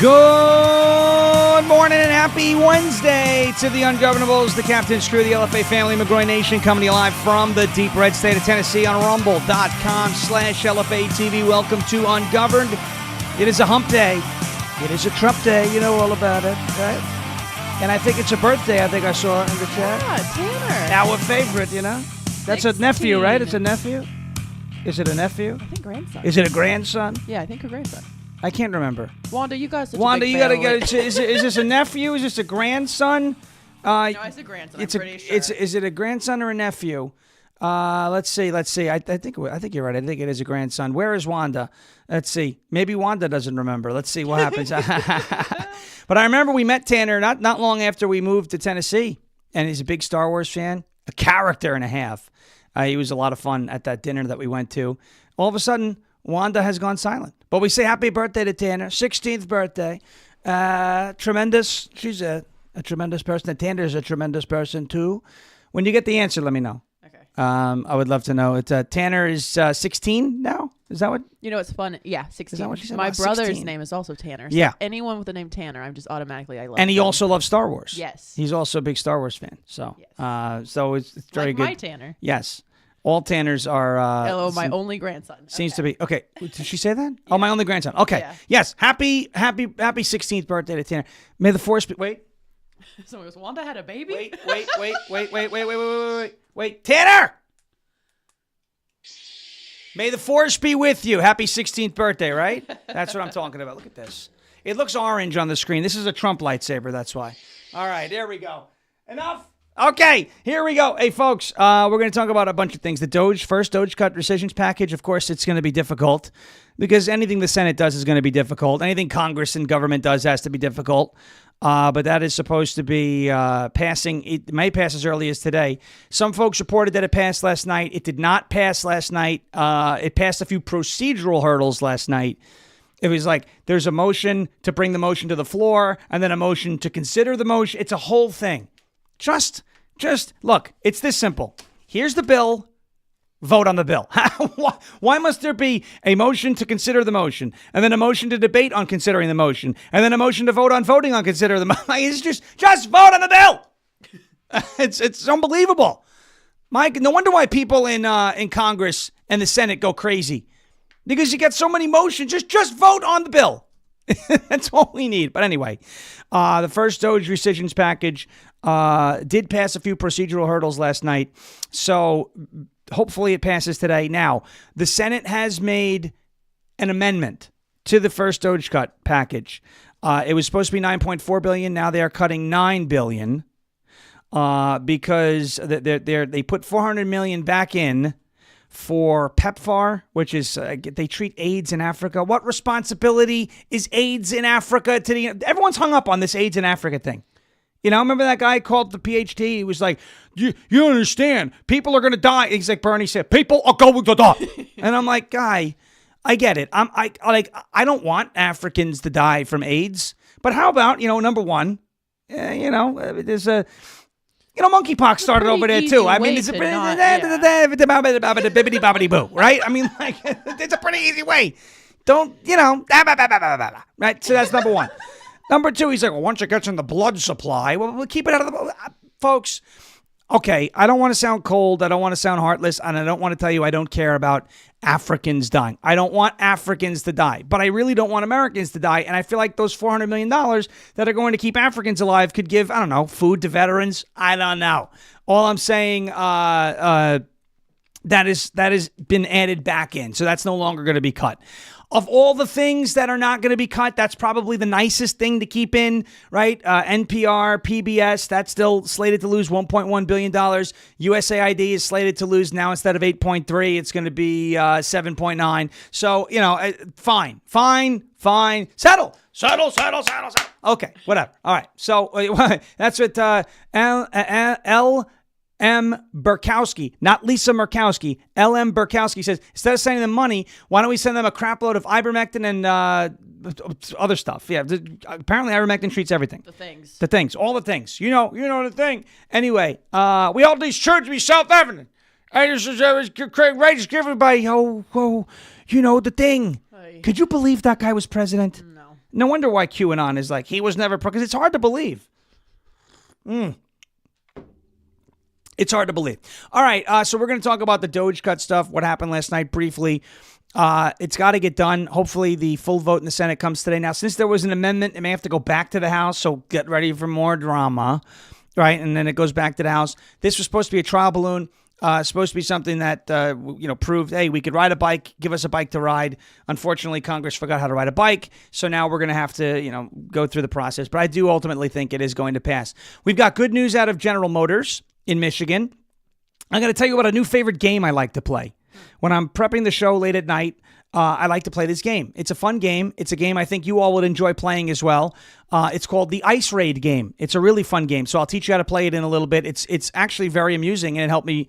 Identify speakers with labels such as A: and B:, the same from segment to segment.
A: Good morning and happy Wednesday to the Ungovernables, the Captain's Crew, the LFA family, McGroy Nation, coming to you live from the deep red state of Tennessee on rumble.com/LFA TV. Welcome to Ungoverned. It is a hump day. It is a Trump day. You know all about it, right? And I think it's a birthday, I think I saw in the chat.
B: Yeah, Tanner.
A: Our favorite, you know? That's 16. A nephew, right? It's a nephew? Is it a nephew?
B: I think grandson.
A: Is it a grandson?
B: Yeah, I think a grandson.
A: I can't remember.
B: Wanda, you guys.
A: Wanda, you gotta get it. Is this a nephew? Is this a grandson?
B: No, it's a grandson. I'm pretty sure.
A: Is it a grandson or a nephew? Let's see. I think you're right. I think it is a grandson. Where is Wanda? Let's see. Maybe Wanda doesn't remember. Let's see what happens. But I remember we met Tanner not long after we moved to Tennessee, and he's a big Star Wars fan, a character and a half. He was a lot of fun at that dinner that we went to. All of a sudden, Wanda has gone silent. But we say happy birthday to Tanner, 16th birthday. Tremendous. She's a tremendous person. And Tanner's a tremendous person, too. When you get the answer, let me know.
B: Okay.
A: I would love to know. It's Tanner is 16 now? Is that what?
B: You know, it's fun. Yeah, 16.
A: Is that what she said?
B: My brother's
A: 16.
B: name is also Tanner. So
A: yeah.
B: Anyone with the name Tanner, I'm just automatically, I love
A: And he
B: them.
A: also loves Star Wars.
B: Yes.
A: He's also a big Star Wars fan. So,
B: yes.
A: So it's very
B: like
A: good.
B: my Tanner.
A: Yes. All Tanners are...
B: Hello, my only grandson.
A: Seems to be. Okay. Did she say that? Yeah. Oh, my only grandson. Okay.
B: Yeah.
A: Yes. Happy 16th birthday to Tanner. May the force be... Wait.
B: Someone goes, Wanda had a baby?
A: Wait. Tanner! May the force be with you. Happy 16th birthday, right? That's what I'm talking about. Look at this. It looks orange on the screen. This is a Trump lightsaber, that's why. All right, there we go. Enough. Okay, here we go. Hey, folks, we're going to talk about a bunch of things. The first DOGE CUT rescissions package, of course, it's going to be difficult because anything the Senate does is going to be difficult. Anything Congress and government does has to be difficult. But that is supposed to be passing. It may pass as early as today. Some folks reported that it passed last night. It did not pass last night. It passed a few procedural hurdles last night. It was like there's a motion to bring the motion to the floor and then a motion to consider the motion. It's a whole thing. Just look, it's this simple. Here's the bill. Vote on the bill. Why must there be a motion to consider the motion, and then a motion to debate on considering the motion, and then a motion to vote on voting on considering the motion? It's just vote on the bill. It's unbelievable. Mike, no wonder why people in Congress and the Senate go crazy, because you get so many motions. Just vote on the bill. That's all we need. But anyway, the first DOGE rescissions package did pass a few procedural hurdles last night. So hopefully it passes today. Now, the Senate has made an amendment to the first DOGE CUT package. It was supposed to be $9.4 billion. Now they are cutting $9 billion because they put $400 million back in for PEPFAR, which is they treat AIDS in Africa. What responsibility is AIDS in Africa to the... Everyone's hung up on this AIDS in Africa thing. You know, remember that guy called the PhD? He was like, you don't understand. People are going to die. He's like Bernie said, people are going to die. And I'm like, guy, I get it. I don't want Africans to die from AIDS. But how about, number one, there's a... monkeypox started over there too. I mean, it's a bibbidi bobbidi boo, right? I mean, like, it's a pretty easy way. Don't, right? So that's number one. Number two, he's like, well, once it gets in the blood supply, we'll keep it out of the... Folks, okay, I don't want to sound cold. I don't want to sound heartless. And I don't want to tell you I don't care about Africans dying. I don't want Africans to die. But I really don't want Americans to die. And I feel like those $400 million that are going to keep Africans alive could give, I don't know, food to veterans. I don't know. All I'm saying, that has been added back in. So that's no longer going to be cut. Of all the things that are not going to be cut, that's probably the nicest thing to keep in, right? NPR, PBS, that's still slated to lose $1.1 billion. USAID is slated to lose now, instead of 8.3, it's going to be 7.9. So, fine. Settle. Okay, whatever. All right. So that's what L.M. Burkowski, not Lisa Murkowski, L.M. Burkowski says, instead of sending them money, why don't we send them a crap load of ivermectin and other stuff? Yeah, apparently ivermectin treats everything. The things, all the things. You know the thing. Anyway, we all these should be self-evident. I just give everybody, the thing.
B: Hey.
A: Could you believe that guy was president?
B: No.
A: No wonder why QAnon is like, he was never because it's hard to believe. It's hard to believe. All right, so we're going to talk about the DOGE CUT stuff, what happened last night briefly. It's got to get done. Hopefully the full vote in the Senate comes today. Now, since there was an amendment, it may have to go back to the House, so get ready for more drama, right? And then it goes back to the House. This was supposed to be a trial balloon. Supposed to be something that, proved, hey, we could ride a bike, give us a bike to ride. Unfortunately, Congress forgot how to ride a bike. So now we're going to have to, go through the process. But I do ultimately think it is going to pass. We've got good news out of General Motors in Michigan. I'm going to tell you about a new favorite game I like to play. When I'm prepping the show late at night, I like to play this game. It's a fun game. It's a game I think you all would enjoy playing as well. It's called the Ice Raid game. It's a really fun game, so I'll teach you how to play it in a little bit. It's actually very amusing, and it helped me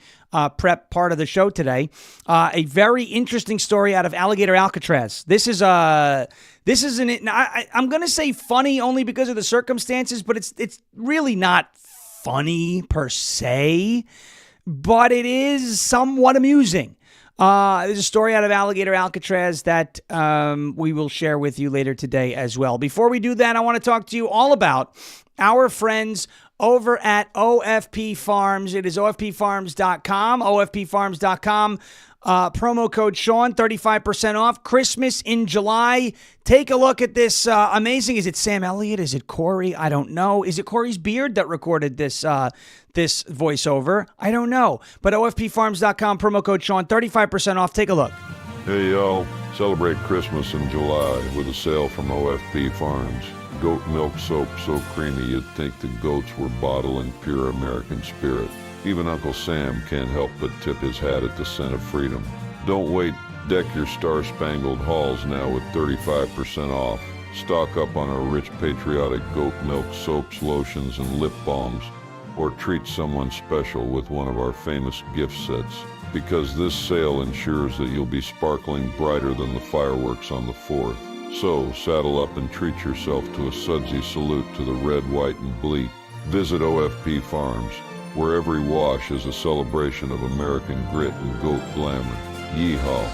A: prep part of the show today. A very interesting story out of Alligator Alcatraz. I'm going to say funny only because of the circumstances, but it's really not funny per se, but it is somewhat amusing. There's a story out of Alligator Alcatraz that we will share with you later today as well. Before we do that, I want to talk to you all about our friends over at OFP Farms. It is OFPfarms.com, OFPfarms.com. Promo code Sean, 35% off. Christmas in July. Take a look at this. Amazing. Is it Sam Elliott? Is it Corey? I don't know. Is it Corey's beard that recorded this this voiceover? I don't know. But OFPfarms.com, promo code Sean, 35% off. Take a look.
C: Hey, y'all. Celebrate Christmas in July with a sale from OFP Farms. Goat milk soap so creamy you'd think the goats were bottling pure American spirit. Even Uncle Sam can't help but tip his hat at the scent of freedom. Don't wait. Deck your star-spangled halls now with 35% off. Stock up on our rich patriotic goat milk soaps, lotions, and lip balms. Or treat someone special with one of our famous gift sets. Because this sale ensures that you'll be sparkling brighter than the fireworks on the 4th. So, saddle up and treat yourself to a sudsy salute to the red, white, and bleat. Visit OFP Farms, where every wash is a celebration of American grit and goat glamour. Yeehaw.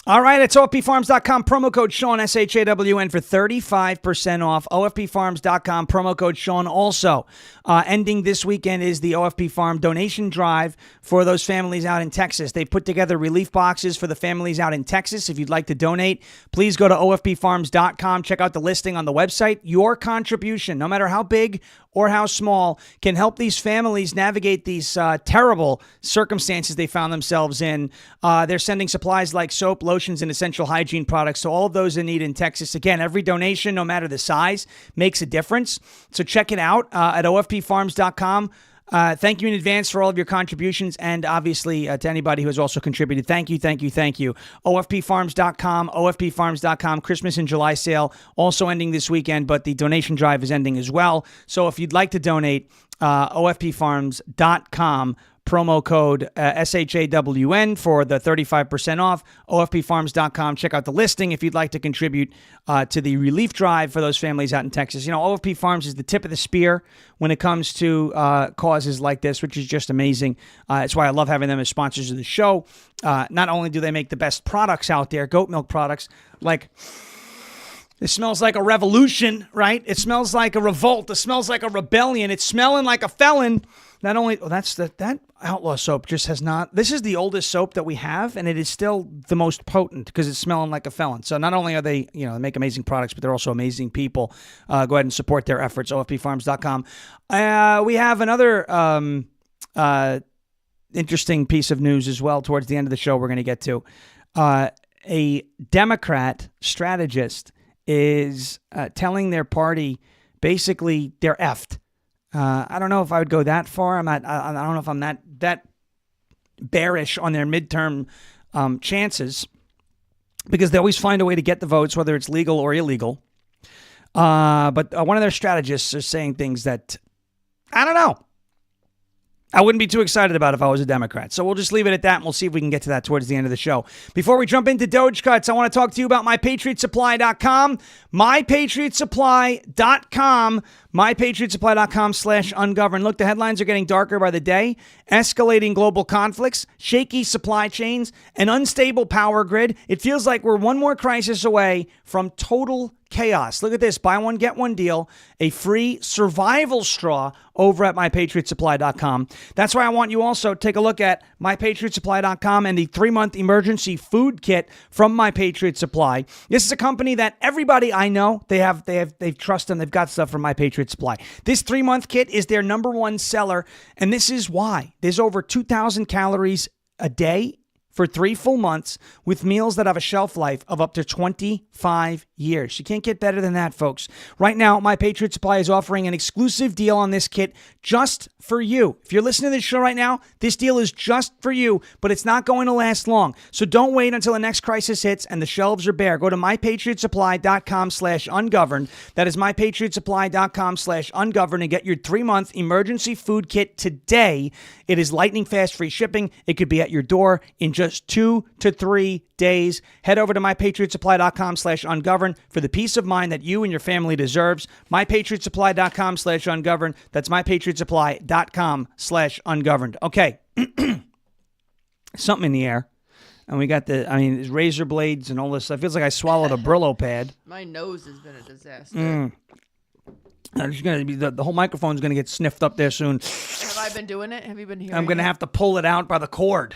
A: All right, it's OFPfarms.com, promo code Sean, SHAWN, for 35% off. OFPfarms.com, promo code Sean. Also, ending this weekend is the OFP Farm donation drive for those families out in Texas. They've put together relief boxes for the families out in Texas. If you'd like to donate, please go to OFPfarms.com. Check out the listing on the website. Your contribution, no matter how big or how small, can help these families navigate these terrible circumstances they found themselves in. They're sending supplies like soap, lotions, and essential hygiene products to all of those in need in Texas. Again, every donation, no matter the size, makes a difference. So check it out at OFPfarms.com. Thank you in advance for all of your contributions, and obviously to anybody who has also contributed. Thank you, thank you, thank you. OFPfarms.com, OFPfarms.com, Christmas in July sale also ending this weekend, but the donation drive is ending as well. So if you'd like to donate, OFPfarms.com, promo code SHAWN for the 35% off. OFPfarms.com. Check out the listing if you'd like to contribute to the relief drive for those families out in Texas. OFP Farms is the tip of the spear when it comes to causes like this, which is just amazing. It's why I love having them as sponsors of the show. Not only do they make the best products out there, goat milk products, like... It smells like a revolution, right? It smells like a revolt. It smells like a rebellion. It's smelling like a felon. Not only, that Outlaw soap just has not, this is the oldest soap that we have, and it is still the most potent because it's smelling like a felon. So not only are they, they make amazing products, but they're also amazing people. Go ahead and support their efforts, OFPfarms.com. We have another interesting piece of news as well towards the end of the show we're going to get to. A Democrat strategist is telling their party basically they're effed. I don't know if I would go that far. I don't know if I'm that bearish on their midterm chances, because they always find a way to get the votes, whether it's legal or illegal. But one of their strategists is saying things that, I don't know. I wouldn't be too excited about it if I was a Democrat. So we'll just leave it at that, and we'll see if we can get to that towards the end of the show. Before we jump into DOGE cuts, I want to talk to you about MyPatriotSupply.com. MyPatriotSupply.com. MyPatriotSupply.com/ungoverned. Look, the headlines are getting darker by the day. Escalating global conflicts, shaky supply chains, an unstable power grid. It feels like we're one more crisis away from total chaos. Look at this. Buy one, get one deal. A free survival straw over at MyPatriotSupply.com. That's why I want you also to take a look at MyPatriotSupply.com and the 3-month emergency food kit from My Patriot Supply. This is a company that everybody I know, they trust them. They've got stuff from My Patriot Supply. This 3-month kit is their number one seller, and this is why. There's over 2,000 calories a day for 3 full months with meals that have a shelf life of up to 25 years. You can't get better than that, folks. Right now, My Patriot Supply is offering an exclusive deal on this kit just for you. If you're listening to this show right now, this deal is just for you, but it's not going to last long. So don't wait until the next crisis hits and the shelves are bare. Go to MyPatriotSupply.com/ungoverned. That is MyPatriotSupply.com/ungoverned and get your 3-month emergency food kit today. It is lightning fast free shipping. It could be at your door in just 2 to 3 days. Head over to MyPatriotSupply.com/ungoverned for the peace of mind that you and your family deserves. MyPatriotSupply.com/ungoverned. That's MyPatriotSupply.com/ungoverned. Okay. Something in the air. And we got there's razor blades and all this stuff. It feels like I swallowed a Brillo pad.
B: My nose has been a disaster.
A: It's gonna be the whole microphone's going to get sniffed up there soon.
B: Have I been doing it? Have you been hearing
A: I'm going to have to pull it out by the cord.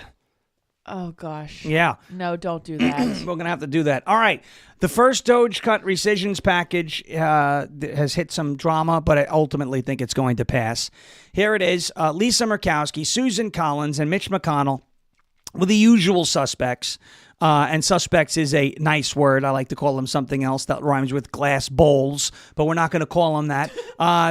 B: Oh, gosh.
A: Yeah.
B: No, don't do that.
A: We're going to have to do that. All right. The first DOGE cut rescissions package has hit some drama, but I ultimately think it's going to pass. Here it is. Lisa Murkowski, Susan Collins, and Mitch McConnell with the usual suspects. And suspects is a nice word. I like to call them something else that rhymes with glass bowls, but we're not going to call them that.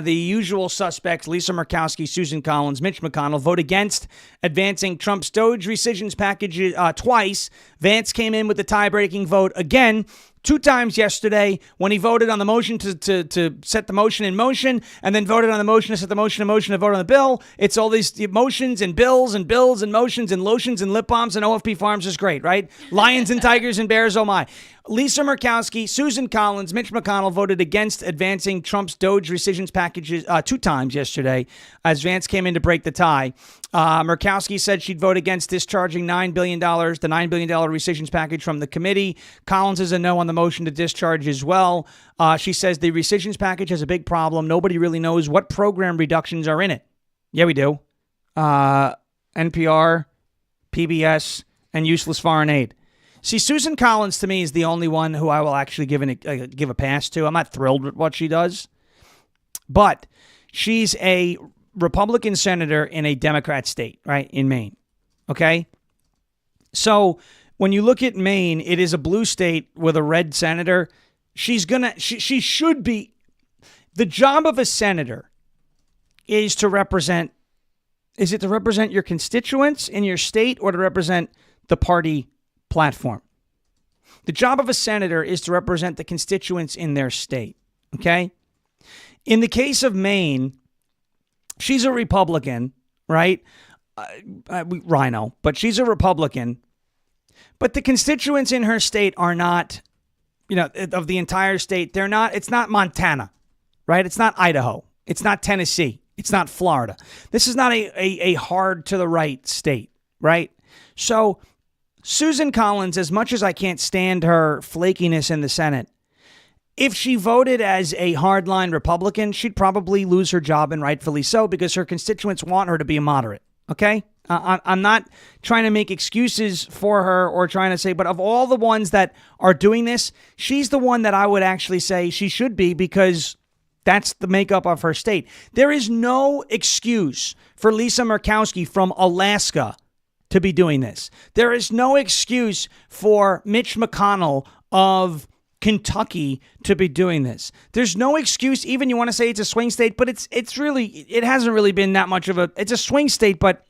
A: The usual suspects, Lisa Murkowski, Susan Collins, Mitch McConnell, vote against advancing Trump's DOGE rescissions package twice. Vance came in with the tie-breaking vote again. 2 times yesterday when he voted on the motion to set the motion in motion and then voted on the motion to set the motion in motion to vote on the bill. It's all these motions and bills and motions and lotions and lip balms and OFP Farms is great, right? Lions and tigers and bears, oh my. Lisa Murkowski, Susan Collins, Mitch McConnell voted against advancing Trump's DOGE rescissions packages 2 times yesterday as Vance came in to break the tie. Murkowski said she'd vote against discharging $9 billion, the $9 billion rescissions package from the committee. Collins is a no on the motion to discharge as well. She says the rescissions package has a big problem. Nobody really knows what program reductions are in it. Yeah, we do. NPR, PBS, and useless foreign aid. See, Susan Collins to me is the only one who I will actually give a pass to. I'm not thrilled with what she does, but she's a Republican senator in a Democrat state, right, in Maine, okay? So when you look at Maine, it is a blue state with a red senator. She should be, the job of a senator is to represent your constituents in your state or to represent the party platform? The job of a senator is to represent the constituents in their state, okay? In the case of Maine, she's a Republican, right? Rhino, but she's a Republican. But the constituents in her state are not, of the entire state, they're not, it's not Montana, right? It's not Idaho. It's not Tennessee. It's not Florida. This is not a hard to the right state, right? So Susan Collins, as much as I can't stand her flakiness in the Senate, if she voted as a hardline Republican, she'd probably lose her job, and rightfully so, because her constituents want her to be a moderate, okay? I'm not trying to make excuses for her or trying to say, but of all the ones that are doing this, she's the one that I would actually say she should be because that's the makeup of her state. There is no excuse for Lisa Murkowski from Alaska to be doing this. There is no excuse for Mitch McConnell of Kentucky to be doing this. There's no excuse, even you want to say it's a swing state, but it hasn't really been that much of it's a swing state, but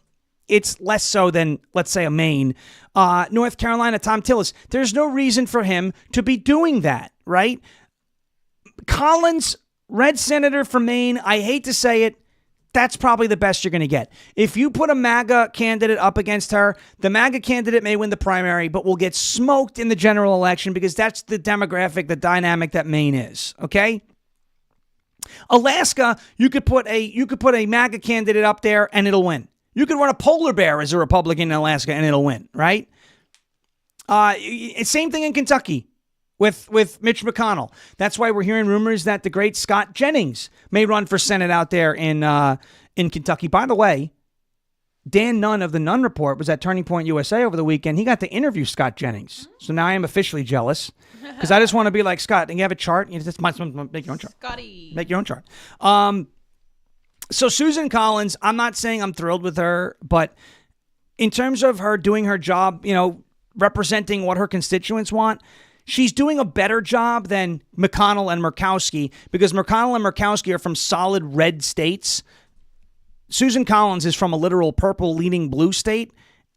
A: it's less so than, let's say, a Maine. North Carolina, Tom Tillis. There's no reason for him to be doing that, right? Collins, red senator from Maine, I hate to say it, that's probably the best you're going to get. If you put a MAGA candidate up against her, the MAGA candidate may win the primary, but will get smoked in the general election because that's the demographic, the dynamic that Maine is. Okay. Alaska, you could put a MAGA candidate up there and it'll win. You could run a polar bear as a Republican in Alaska and it'll win, right? Same thing in Kentucky with Mitch McConnell. That's why we're hearing rumors that the great Scott Jennings may run for Senate out there in Kentucky. By the way, Dan Nunn of the Nunn Report was at Turning Point USA over the weekend. He got to interview Scott Jennings. So now I am officially jealous because I just want to be like, Scott, and you have a chart? You just make your own chart.
B: Scotty.
A: Make your own chart. So Susan Collins, I'm not saying I'm thrilled with her, but in terms of her doing her job, representing what her constituents want, she's doing a better job than McConnell and Murkowski because McConnell and Murkowski are from solid red states. Susan Collins is from a literal purple leaning blue state.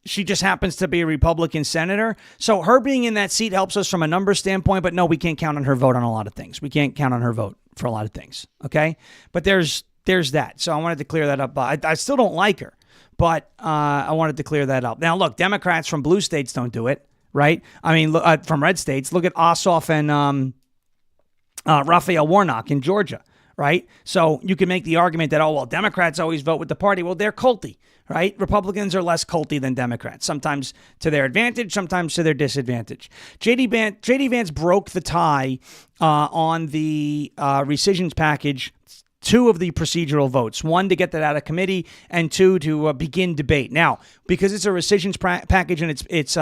A: She just happens to be a Republican senator. So her being in that seat helps us from a numbers standpoint, but no, we can't count on her vote on a lot of things. We can't count on her vote for a lot of things, okay? But there's that. So I wanted to clear that up. I still don't like her, but I wanted to clear that up. Now, look, Democrats from blue states don't do it, right? I mean, from red states, look at Ossoff and Raphael Warnock in Georgia, right? So you can make the argument that, Democrats always vote with the party. Well, they're culty, right? Republicans are less culty than Democrats, sometimes to their advantage, sometimes to their disadvantage. JD Vance broke the tie on the rescissions package. 2 of the procedural votes, 1 to get that out of committee and 2 to begin debate. Now, because it's a rescissions package and it's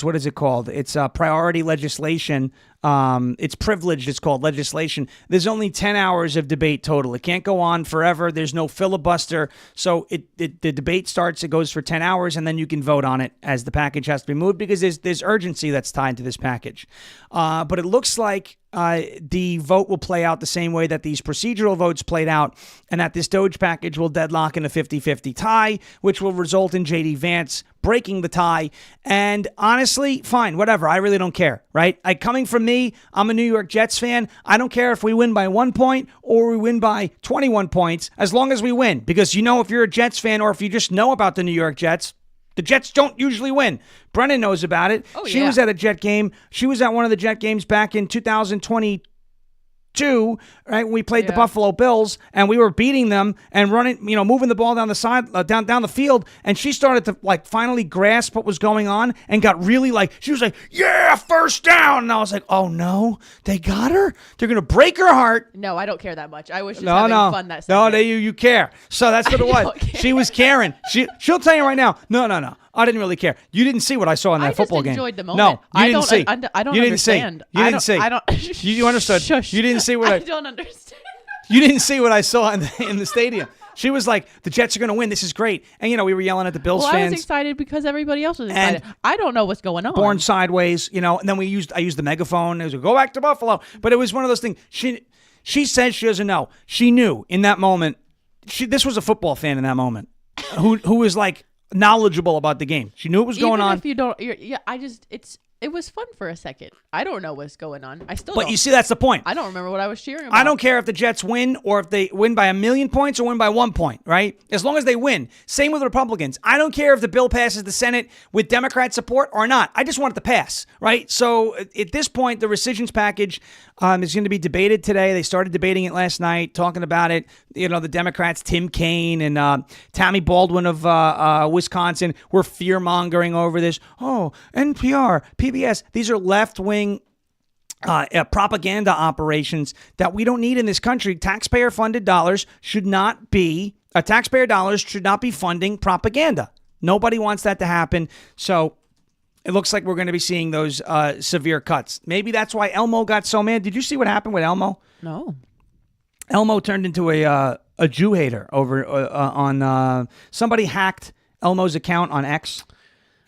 A: what is it called? It's priority legislation. It's privileged. It's called legislation. There's only 10 hours of debate total. It can't go on forever. There's no filibuster. So the debate starts. It goes for 10 hours, and then you can vote on it as the package has to be moved because there's urgency that's tied to this package. But it looks like the vote will play out the same way that these procedural votes played out, and that this DOGE package will deadlock in a 50-50 tie, which will result in J.D. Vance breaking the tie. And honestly, fine, whatever. I really don't care, right? Coming from me, I'm a New York Jets fan. I don't care if we win by 1 point or we win by 21 points, as long as we win. Because if you're a Jets fan or if you just know about the New York Jets, the Jets don't usually win. Brennan knows about it.
B: Oh,
A: she was at a Jet game. She was at one of the Jet games back in 2022, right? When we played the Buffalo Bills and we were beating them and running, moving the ball down the side, down the field. And she started to finally grasp what was going on and got really she was like, yeah, first down. And I was like, oh no, they got her. They're going to break her heart.
B: No, I don't care that much. I was just having fun that second.
A: No, you care. So that's what it was. She was caring. She'll tell you right now. No. I didn't really care. You didn't see what I saw in that football game.
B: I just enjoyed the moment.
A: No, you didn't see.
B: I don't
A: you didn't
B: understand.
A: See. You didn't see.
B: I don't.
A: You understood.
B: Shush.
A: You didn't see what
B: I don't understand.
A: You didn't see what I saw in the stadium. She was like, the Jets are going to win. This is great. And, we were yelling at the Bills fans.
B: I was excited because everybody else was excited. I don't know what's going on.
A: Born sideways, and then I used the megaphone. It was go back to Buffalo. But it was one of those things. She said she doesn't know. She knew in that moment. This was a football fan in that moment who was knowledgeable about the game. She knew what was going on.
B: If you don't, it was fun for a second. I don't know what's going on. I still.
A: But
B: don't.
A: You see, that's the point.
B: I don't remember what I was cheering about.
A: I don't care if the Jets win or if they win by 1,000,000 points or win by 1 point, right? As long as they win. Same with Republicans. I don't care if the bill passes the Senate with Democrat support or not. I just want it to pass, right? So at this point, the rescissions package is going to be debated today. They started debating it last night, talking about it. The Democrats, Tim Kaine and Tammy Baldwin of Wisconsin, were fear-mongering over this. Oh, NPR, PBS. These are left-wing propaganda operations that we don't need in this country. Taxpayer-funded dollars should not be funding propaganda. Nobody wants that to happen. So it looks like we're going to be seeing those severe cuts. Maybe that's why Elmo got so mad. Did you see what happened with Elmo?
B: No.
A: Elmo turned into a Jew hater over on somebody hacked Elmo's account on X.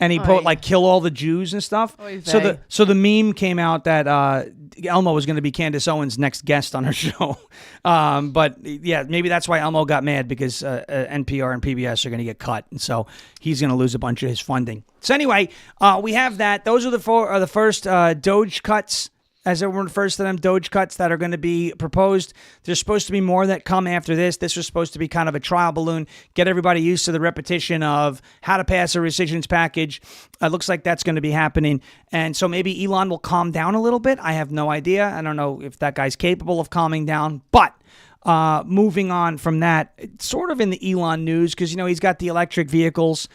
A: And he put kill all the Jews and stuff. So the meme came out that Elmo was going to be Candace Owens' next guest on her show. But yeah, maybe that's why Elmo got mad, because NPR and PBS are going to get cut, and so he's going to lose a bunch of his funding. So anyway, we have that. Those are the first DOGE cuts as everyone refers to them, DOGE cuts that are going to be proposed. There's supposed to be more that come after this. This was supposed to be kind of a trial balloon, get everybody used to the repetition of how to pass a rescissions package. It looks like that's going to be happening. And so maybe Elon will calm down a little bit. I have no idea. I don't know if that guy's capable of calming down, but moving on from that, it's sort of in the Elon news because, he's got the electric vehicles,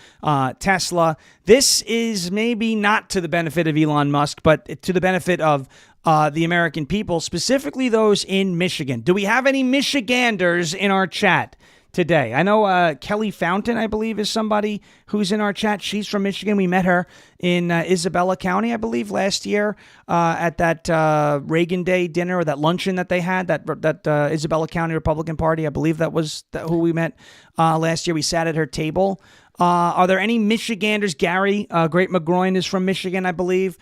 A: Tesla. This is maybe not to the benefit of Elon Musk, but to the benefit of the American people, specifically those in Michigan. Do we have any Michiganders in our chat today? I know Kelly Fountain, I believe, is somebody who's in our chat. She's from Michigan. We met her in Isabella County, I believe, last year at that Reagan Day dinner or that luncheon that they had, that Isabella County Republican Party. I believe that was who we met last year. We sat at her table. Are there any Michiganders? Gary Great McGroin is from Michigan, I believe.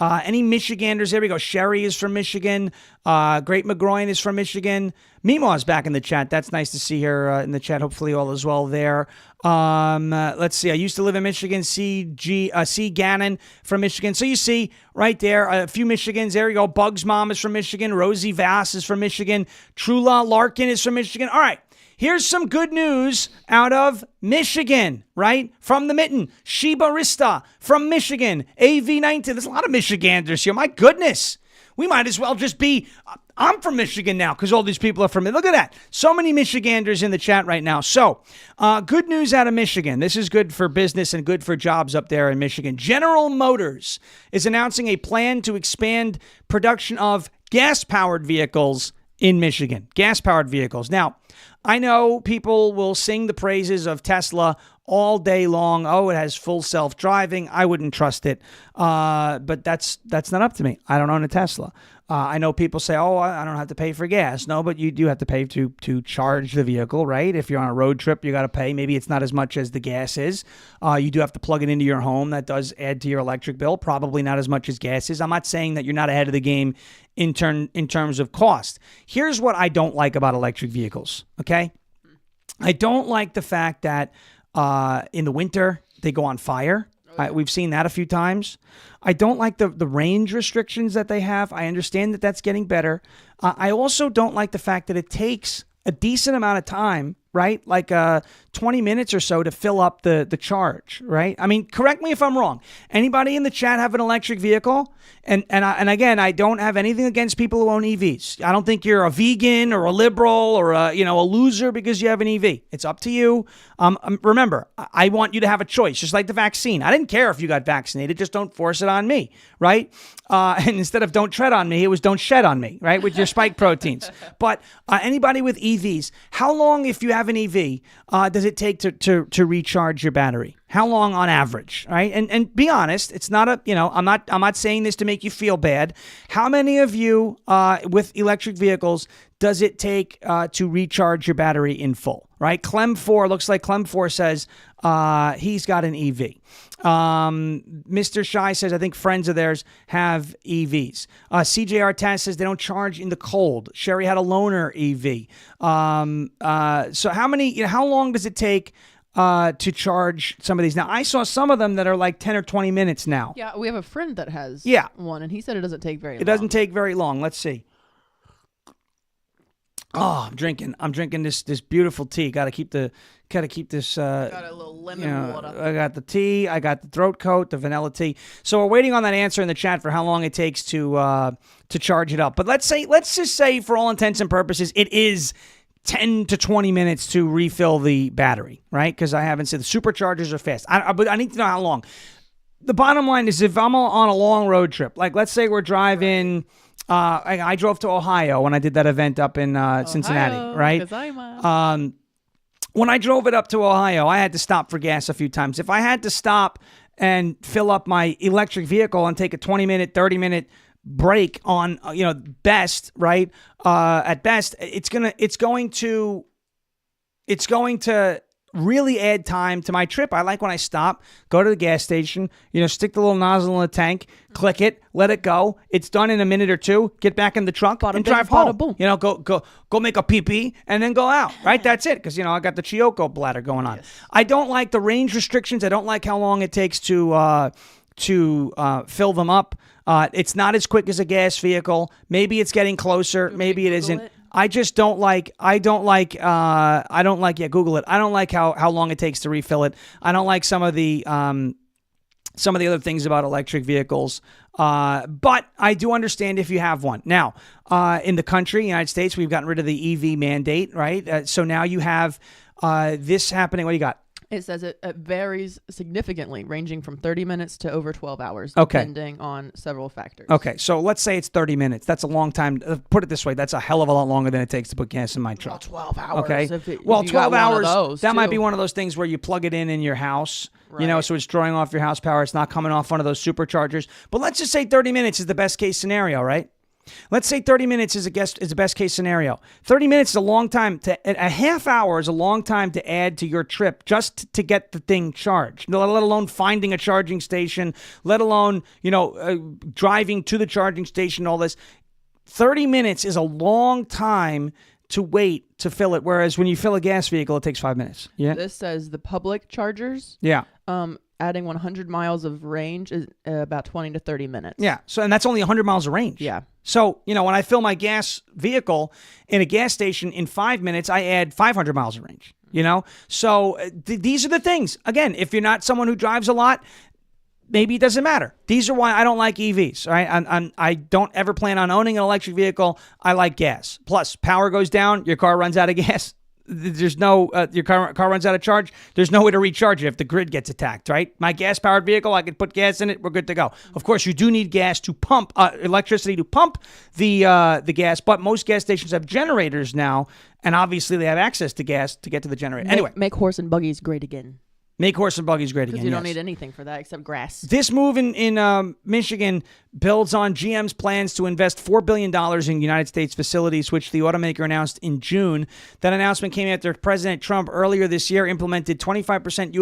A: Any Michiganders? There we go. Sherry is from Michigan. Great McGroin is from Michigan. Meemaw's back in the chat. That's nice to see her in the chat. Hopefully all is well there. Let's see. I used to live in Michigan. C. Gannon from Michigan. So you see right there a few Michigans. There you go. Bugs Mom is from Michigan. Rosie Vass is from Michigan. Trula Larkin is from Michigan. All right. Here's some good news out of Michigan, right? From the mitten. Sheba Rista from Michigan. AV19. There's a lot of Michiganders here. My goodness. We might as well just be, I'm from Michigan now because all these people are from it. Look at that. So many Michiganders in the chat right now. So, good news out of Michigan. This is good for business and good for jobs up there in Michigan. General Motors is announcing a plan to expand production of gas-powered vehicles in Michigan. Gas-powered vehicles. Now, I know people will sing the praises of Tesla all day long. Oh, it has full self-driving. I wouldn't trust it. But that's not up to me. I don't own a Tesla. I know people say, oh, I don't have to pay for gas. No, but you do have to pay to charge the vehicle, right? If you're on a road trip, you got to pay. Maybe it's not as much as the gas is. You do have to plug it into your home. That does add to your electric bill. Probably not as much as gas is. I'm not saying that you're not ahead of the game in terms of cost. Here's what I don't like about electric vehicles, okay? I don't like the fact that in the winter they go on fire. We've seen that a few times. I don't like the range restrictions that they have. I understand that that's getting better. I also don't like the fact that it takes a decent amount of time, right? Like 20 minutes or so to fill up the charge, right? I mean, correct me if I'm wrong. Anybody in the chat have an electric vehicle? And again, I don't have anything against people who own EVs. I don't think you're a vegan or a liberal or a loser because you have an EV. It's up to you. Remember, I want you to have a choice, just like the vaccine. I didn't care if you got vaccinated. Just don't force it on me, right? And instead of don't tread on me, it was don't shed on me, right? With your spike proteins. But anybody with EVs, how long, if you have an EV, does it take to recharge your battery? How long on average, right? And be honest, it's not I'm not saying this to make you feel bad. How many of you with electric vehicles does it take to recharge your battery in full, right? Clem4, looks like Clem4 says he's got an EV. Mr. Shy says, I think friends of theirs have EVs. CJR Taz says they don't charge in the cold. Sherry had a loaner EV. So how long does it take to charge some of these? Now, I saw some of them that are like 10 or 20 minutes now.
B: Yeah, we have a friend that has one, and he said it doesn't take very long.
A: It doesn't take very long. Let's see. Oh, I'm drinking this beautiful tea. Gotta keep this.
B: Got a little lemon water.
A: I got the tea. I got the throat coat, the vanilla tea. So we're waiting on that answer in the chat for how long it takes to charge it up. But let's just say, for all intents and purposes, it is 10 to 20 minutes to refill the battery, right? Because I haven't said the superchargers are fast. But I need to know how long. The bottom line is, if I'm on a long road trip, like let's say we're driving. I drove to Ohio when I did that event up in Cincinnati, right? When I drove it up to Ohio, I had to stop for gas a few times. If I had to stop and fill up my electric vehicle and take a 20-minute, 30-minute break on, best, right? At best, it's going to really add time to my trip. I like when I stop, go to the gas station, stick the little nozzle in the tank, click it, let it go. It's done in a minute or two. Get back in the trunk and drive home.
B: Boom.
A: Go make a pee-pee and then go out, right? That's it. Because, I got the Chioco bladder going on. Yes. I don't like the range restrictions. I don't like how long it takes to fill them up. It's not as quick as a gas vehicle. Maybe it's getting closer. Maybe it isn't.
B: it?
A: I just don't like. Yeah, Google it. I don't like how long it takes to refill it. I don't like some of the other things about electric vehicles. But I do understand if you have one. Now, in the country, United States, we've gotten rid of the EV mandate, right? So now you have this happening. What do you got?
B: It says it varies significantly, ranging from 30 minutes to over 12 hours,
A: Okay.
B: depending on several factors.
A: Okay, so let's say it's 30 minutes. That's a long time. Put it this way, that's a hell of a lot longer than it takes to put gas in my truck.
B: 12 hours.
A: Okay.
B: If you
A: 12
B: got one of
A: hours.
B: those,
A: That might
B: too.
A: be one of those things where you plug it in your house,
B: Right.
A: so it's drawing off your house power. It's not coming off one of those superchargers. But let's just say 30 minutes is the best case scenario, right? Let's say 30 minutes is a best case scenario. 30 minutes is a long time a half hour is a long time to add to your trip just to get the thing charged. Let alone finding a charging station, let alone, driving to the charging station, all this. 30 minutes is a long time to wait to fill it. Whereas when you fill a gas vehicle, it takes 5 minutes. Yeah.
B: This says the public chargers,
A: Yeah.
B: adding 100 miles of range is about 20 to 30 minutes.
A: Yeah. So, and that's only 100 miles of range.
B: Yeah.
A: So, when I fill my gas vehicle in a gas station in 5 minutes, I add 500 miles of range, So these are the things. Again, if you're not someone who drives a lot, maybe it doesn't matter. These are why I don't like EVs, right? I don't ever plan on owning an electric vehicle. I like gas. Plus, power goes down, your car runs out of gas. There's no, your car runs out of charge. There's no way to recharge it if the grid gets attacked, right? My gas-powered vehicle, I can put gas in it. We're good to go. Of course, you do need gas to pump, electricity to pump the gas, but most gas stations have generators now, and obviously they have access to gas to get to the generator. Anyway,
B: Make horse and buggies great again.
A: make horse and buggies great again.
B: Because you don't
A: yes.
B: need anything for that except grass.
A: This move in Michigan builds on GM's plans to invest $4 billion in United States facilities, which the automaker announced in June. That announcement came after President Trump earlier this year implemented 25%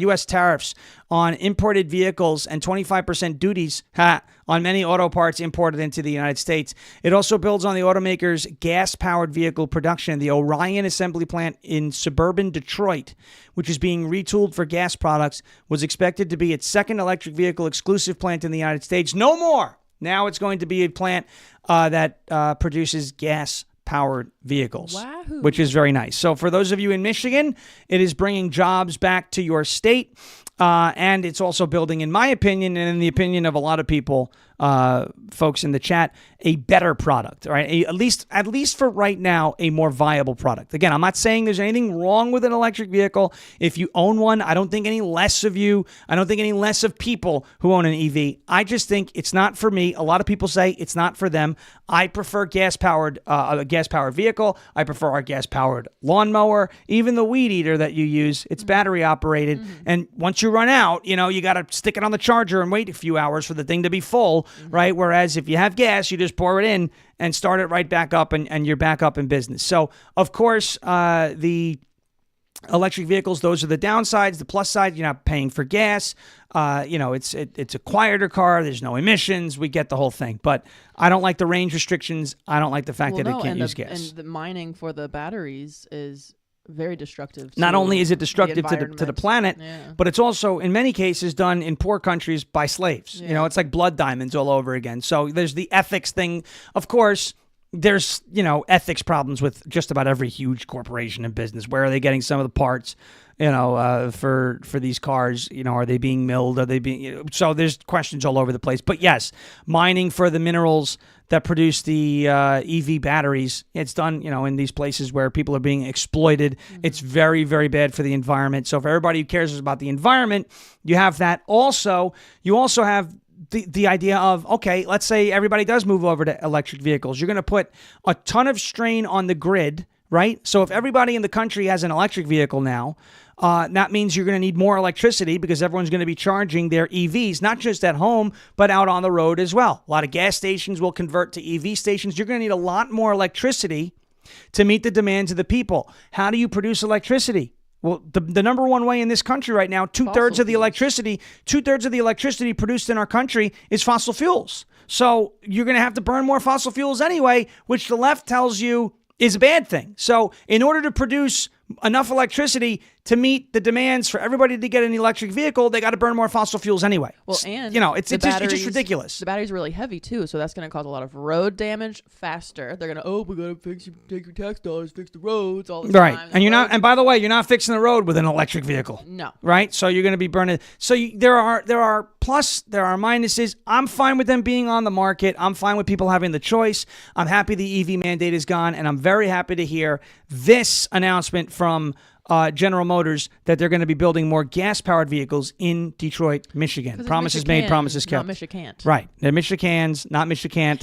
A: U.S. tariffs on imported vehicles and 25% duties on many auto parts imported into the United States. It also builds on the automaker's gas-powered vehicle production. The Orion assembly plant in suburban Detroit, which is being retooled for gas products, was expected to be its second electric vehicle exclusive plant in the United States. No more. Now it's going to be a plant that produces gas-powered vehicles,
B: Wahoo.
A: which is very nice. So for those of you in Michigan, it is bringing jobs back to your state. And it's also building, in my opinion, and in the opinion of a lot of people, folks in the chat, a better product, right? At least for right now, a more viable product. Again, I'm not saying there's anything wrong with an electric vehicle. If you own one, I don't think any less of you. I don't think any less of people who own an EV. I just think it's not for me. A lot of people say it's not for them. I prefer a gas-powered vehicle. I prefer our gas-powered lawnmower, even the weed eater that you use. It's battery operated, and once you run out, you got to stick it on the charger and wait a few hours for the thing to be full, right? Whereas if you have gas, you just pour it in and start it right back up, and you're back up in business. So, of course, the electric vehicles, those are the downsides. The plus side, you're not paying for gas. It's a quieter car. There's no emissions. We get the whole thing. But I don't like the range restrictions. I don't like the fact that it can't use gas.
B: And the mining for the batteries is very destructive.
A: Not
B: to
A: only is it destructive to the
B: environment.
A: planet,
B: Yeah.
A: but it's also, in many cases, done in poor countries by slaves.
B: Yeah.
A: It's like blood diamonds all over again. So there's the ethics thing. Of course, there's, ethics problems with just about every huge corporation and business. Where are they getting some of the parts, for these cars? Are they being milled? Are they being, so there's questions all over the place. But yes, mining for the minerals that produce the EV batteries, it's done, in these places where people are being exploited. It's very, very bad for the environment. So for everybody who cares about the environment, you have that. Also, you also have the idea of, okay, let's say everybody does move over to electric vehicles. You're going to put a ton of strain on the grid, right? So if everybody in the country has an electric vehicle now, that means you're going to need more electricity because everyone's going to be charging their EVs, not just at home, but out on the road as well. A lot of gas stations will convert to EV stations. You're going to need a lot more electricity to meet the demands of the people. How do you produce electricity? Well, the number one way in this country right now, two-thirds of the electricity produced in our country is fossil fuels. So you're going to have to burn more fossil fuels anyway, which the left tells you is a bad thing. So in order to produce enough electricity to meet the demands for everybody to get an electric vehicle. They got to burn more fossil fuels anyway.
B: Well, and
A: it's just ridiculous.
B: The battery's really heavy too, so that's going to cause a lot of road damage faster. They're going to, we got to take your tax dollars, fix the roads all the time.
A: Right, and by the way, you're not fixing the road with an electric vehicle.
B: No.
A: Right, so you're going to be burning. So there are plus, there are minuses. I'm fine with them being on the market. I'm fine with people having the choice. I'm happy the EV mandate is gone, and I'm very happy to hear this announcement from General Motors that they're going to be building more gas-powered vehicles in Detroit, Michigan. Promises made, promises kept.
B: Not Michigan.
A: Right. They're Michigans, not Michigan.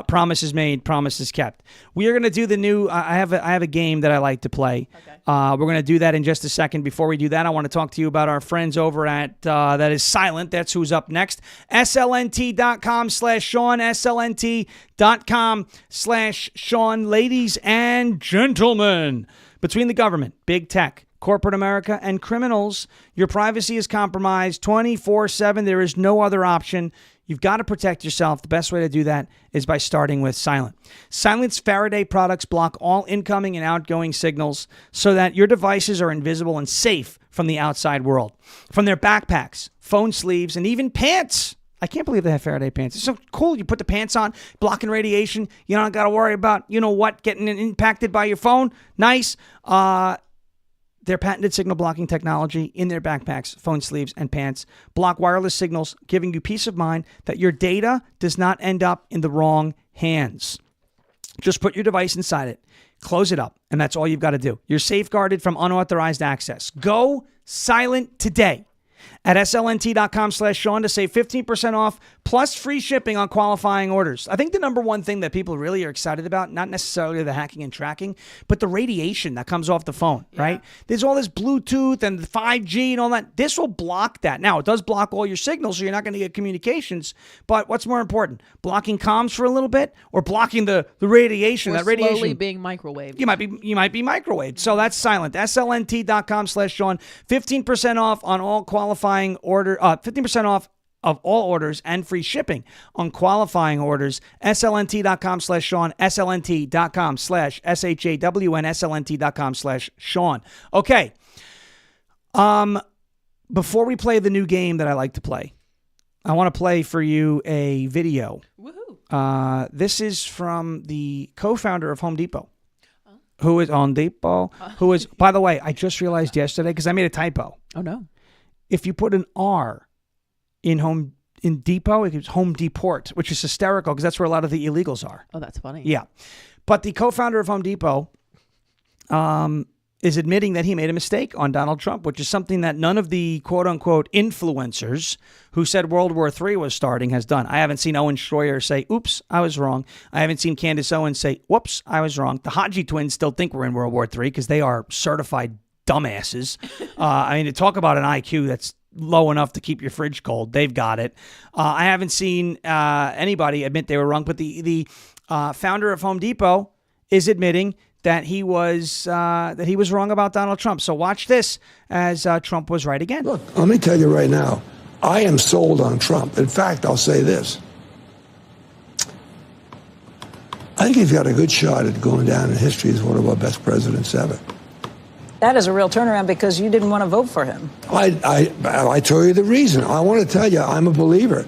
A: Promises made, promises kept. We are going to do the new, I have a game that I like to play. Okay. We're going to do that in just a second. Before we do that, I want to talk to you about our friends over at, that is Silent. That's who's up next. SLNT.com/Sean, SLNT.com/Sean. Ladies and gentlemen, between the government, big tech, corporate America, and criminals, your privacy is compromised 24/7. There is no other option. You've got to protect yourself. The best way to do that is by starting with Silent. Silent's Faraday products block all incoming and outgoing signals so that your devices are invisible and safe from the outside world. From their backpacks, phone sleeves, and even pants. I can't believe they have Faraday pants. It's so cool. You put the pants on, blocking radiation. You don't got to worry about, getting impacted by your phone. Nice. Their patented signal blocking technology in their backpacks, phone sleeves, and pants block wireless signals, giving you peace of mind that your data does not end up in the wrong hands. Just put your device inside it, close it up, and that's all you've got to do. You're safeguarded from unauthorized access. Go Silent today at slnt.com/Sean to save 15% off plus free shipping on qualifying orders. I think the number one thing that people really are excited about, not necessarily the hacking and tracking, but the radiation that comes off the phone, right? There's all this Bluetooth and 5G and all that. This will block that. Now, it does block all your signals, so you're not going to get communications, but what's more important, blocking comms for a little bit or blocking the radiation?
B: Or
A: that radiation
B: slowly being microwaved.
A: You might be microwaved. So that's Silent. slnt.com/Sean. 15% off on all qualifying order, 15% off of all orders and free shipping on qualifying orders. slnt.com/Sean, slnt.com/SHAWN, slnt.com/Sean. Okay. Before we play the new game that I like to play, I want to play for you a video.
B: Woohoo.
A: This is from the co-founder of Home Depot. Who is on Depot? Who is, by the way, I just realized yesterday because I made a typo.
B: Oh no!
A: If you put an R in Depot, it's Home Deport, which is hysterical because that's where a lot of the illegals are.
B: Oh, that's funny.
A: Yeah, but the co-founder of Home Depot is admitting that he made a mistake on Donald Trump, which is something that none of the quote-unquote influencers who said World War III was starting has done. I haven't seen Owen Schroyer say, oops, I was wrong. I haven't seen Candace Owens say, whoops, I was wrong. The Haji twins still think we're in World War III because they are certified dumbasses. To talk about an IQ that's low enough to keep your fridge cold, they've got it. I haven't seen anybody admit they were wrong, but the founder of Home Depot is admitting that he was wrong about Donald Trump. So watch this as Trump was right again.
D: Look, let me tell you right now, I am sold on Trump. In fact, I'll say this. I think he's got a good shot at going down in history as one of our best presidents ever.
E: That is a real turnaround because you didn't want to vote for him.
D: I tell you the reason. I want to tell you, I'm a believer.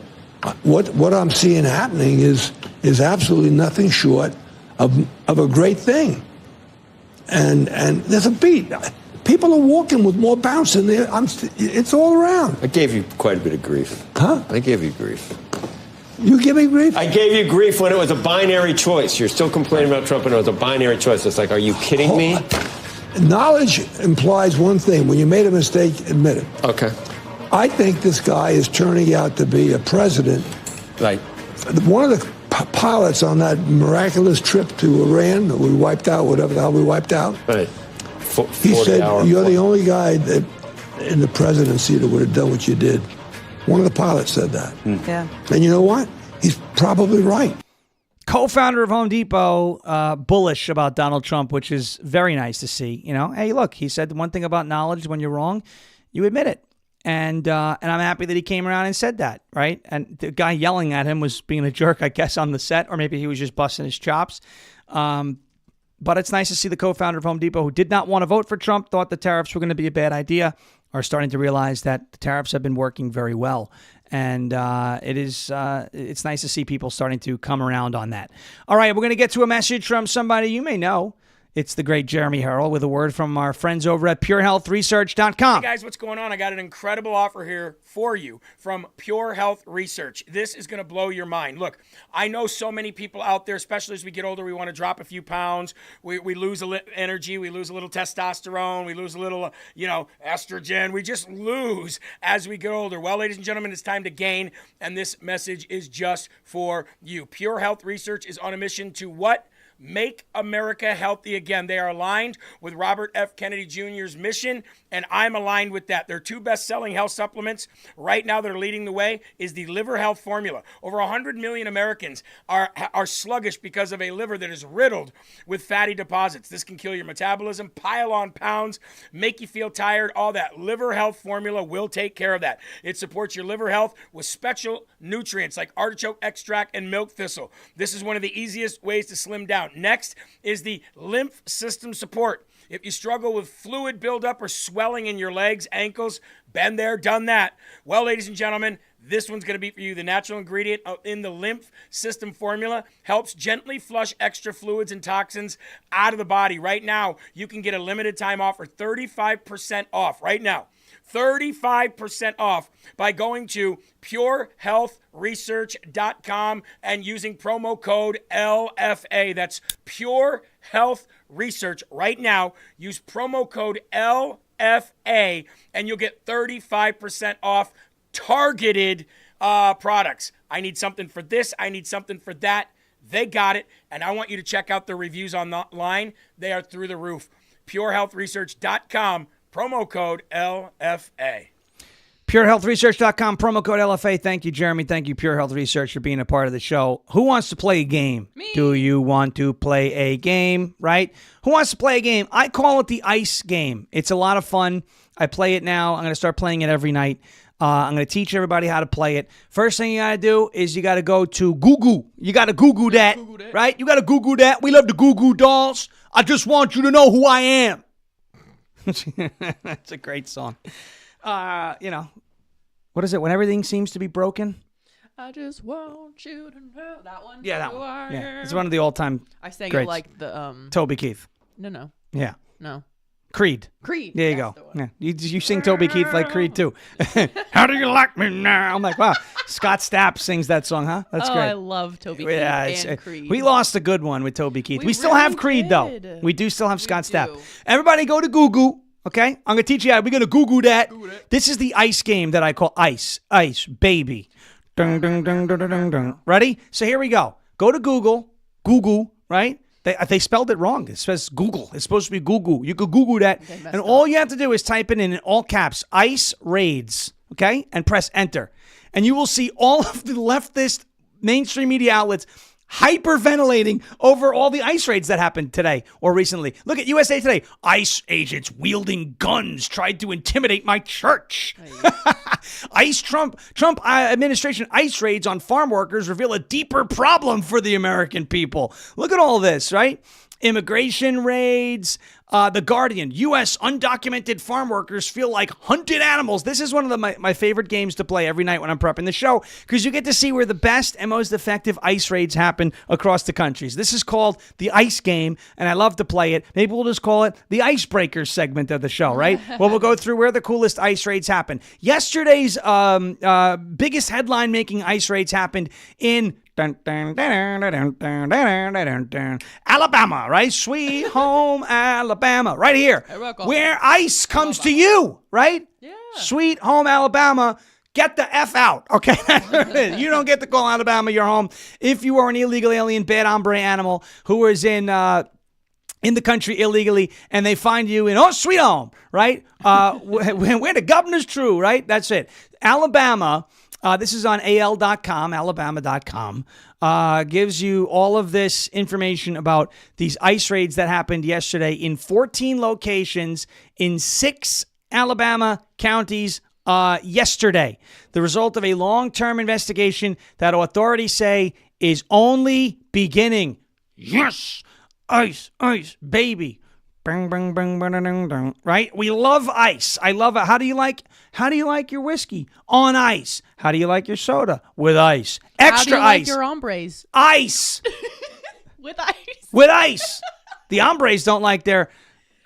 D: What I'm seeing happening is absolutely nothing short of a great thing. And there's a beat. People are walking with more bounce in there. It's all around.
F: I gave you quite a bit of grief.
D: Huh?
F: I gave you grief.
D: You give me grief?
F: I gave you grief when it was a binary choice. You're still complaining about Trump and it was a binary choice. It's like, are you kidding me?
D: Knowledge implies one thing. When you made a mistake, admit it.
F: Okay.
D: I think this guy is turning out to be a president.
F: Right.
D: One of the pilots on that miraculous trip to Iran that we wiped out, whatever the hell we wiped out.
F: Right.
D: He said, you're the only guy that in the presidency that would have done what you did. One of the pilots said that.
E: Yeah.
D: And you know what? He's probably right.
A: Co-founder of Home Depot, bullish about Donald Trump, which is very nice to see. Hey, look, he said the one thing about knowledge: when you're wrong, you admit it. And I'm happy that he came around and said that, right? And the guy yelling at him was being a jerk, I guess, on the set, or maybe he was just busting his chops. But it's nice to see the co-founder of Home Depot, who did not want to vote for Trump, thought the tariffs were going to be a bad idea, are starting to realize that the tariffs have been working very well. And it's nice to see people starting to come around on that. All right, we're going to get to a message from somebody you may know. It's the great Jeremy Harrell with a word from our friends over at purehealthresearch.com.
G: Hey guys, what's going on? I got an incredible offer here for you from Pure Health Research. This is going to blow your mind. Look, I know so many people out there, especially as we get older, we want to drop a few pounds. We lose energy. We lose a little testosterone. We lose a little, estrogen. We just lose as we get older. Well, ladies and gentlemen, it's time to gain, and this message is just for you. Pure Health Research is on a mission to what? Make America healthy again. They are aligned with Robert F. Kennedy Jr.'s mission, and I'm aligned with that. Their two best-selling health supplements right now that are leading the way is the Liver Health Formula. Over 100 million Americans are sluggish because of a liver that is riddled with fatty deposits. This can kill your metabolism, pile on pounds, make you feel tired, all that. Liver Health Formula will take care of that. It supports your liver health with special nutrients like artichoke extract and milk thistle. This is one of the easiest ways to slim down. Next is the lymph system support. If you struggle with fluid buildup or swelling in your legs, ankles, been there, done that. Well, ladies and gentlemen, this one's going to be for you. The natural ingredient in the lymph system formula helps gently flush extra fluids and toxins out of the body. Right now, you can get a limited time offer, 35% off right now. 35% off by going to purehealthresearch.com and using promo code LFA. That's Pure Health Research right now. Use promo code LFA and you'll get 35% off targeted products. I need something for this. I need something for that. They got it. And I want you to check out the reviews online. They are through the roof. purehealthresearch.com. Promo code LFA.
A: PureHealthResearch.com, promo code LFA. Thank you, Jeremy. Thank you, Pure Health Research, for being a part of the show. Who wants to play a game?
B: Me.
A: Do you want to play a game, right? Who wants to play a game? I call it the ICE game. It's a lot of fun. I play it now. I'm going to start playing it every night. I'm going to teach everybody how to play it. First thing you got to do is you got to go to Google. You got to Google that, right? You got to Google that. We love the Google dolls. I just want you to know who I am. That's a great song. What is it? When everything seems to be broken?
B: I just want you to know. That one?
A: Yeah, that one. Yeah. It's one of the all-time
B: I sang
A: greats.
B: it like the...
A: Toby Keith.
B: No.
A: Yeah.
B: No.
A: Creed.
B: There
A: you go. Yeah. You sing Toby Keith like Creed, too. How do you like me now? I'm like, wow. Scott Stapp sings that song, huh? That's great.
B: I love Toby Keith and Creed.
A: We lost a good one with Toby Keith. We still
B: really
A: have Creed,
B: did.
A: though. We do still have Scott
B: do.
A: Stapp. Everybody go to Google, okay? I'm going to teach you how. We're going to Google that. This is the ICE game that I call ICE. ICE, baby. Dun, dun, dun, dun, dun, dun, dun. Ready? So here we go. Go to Google, right? They spelled it wrong. It says Google. It's supposed to be Google. You could Google that. And all you have to do is type it in all caps, ICE raids, okay? And press enter. And you will see all of the leftist mainstream media outlets hyperventilating over all the ICE raids that happened today or recently. Look at USA Today. ICE agents wielding guns tried to intimidate my church. ICE Trump administration ICE raids on farm workers reveal a deeper problem for the American people. Look at all this, right? Immigration raids, The Guardian, U.S. undocumented farm workers feel like hunted animals. This is one of my favorite games to play every night when I'm prepping the show because you get to see where the best and most effective ICE raids happen across the countries. This is called the ICE game, and I love to play it. Maybe we'll just call it the Icebreakers segment of the show, right? Well, we'll go through where the coolest ICE raids happen. Yesterday's biggest headline-making ICE raids happened in Alabama, right? Sweet home Alabama, right here, where ICE comes to you, right?
B: Yeah.
A: Sweet home Alabama. Get the F out, okay? You don't get to call Alabama your home if you are an illegal alien, bad hombre animal who is in the country illegally, and they find you in, sweet home, right? Where the governor's true, right? That's it. Alabama, this is on AL.com, alabama.com, gives you all of this information about these ICE raids that happened yesterday in 14 locations in 6 Alabama counties yesterday. The result of a long-term investigation that authorities say is only beginning. Yes! ice, baby. Bang, bang, bang, bang, bang, bang. Right? We love ice. I love it. How do you like your whiskey? On ice. How do you like your soda? With ice. Extra
B: How do you
A: ice.
B: like your hombres?
A: Ice.
B: With ice.
A: With ice. The hombres don't like their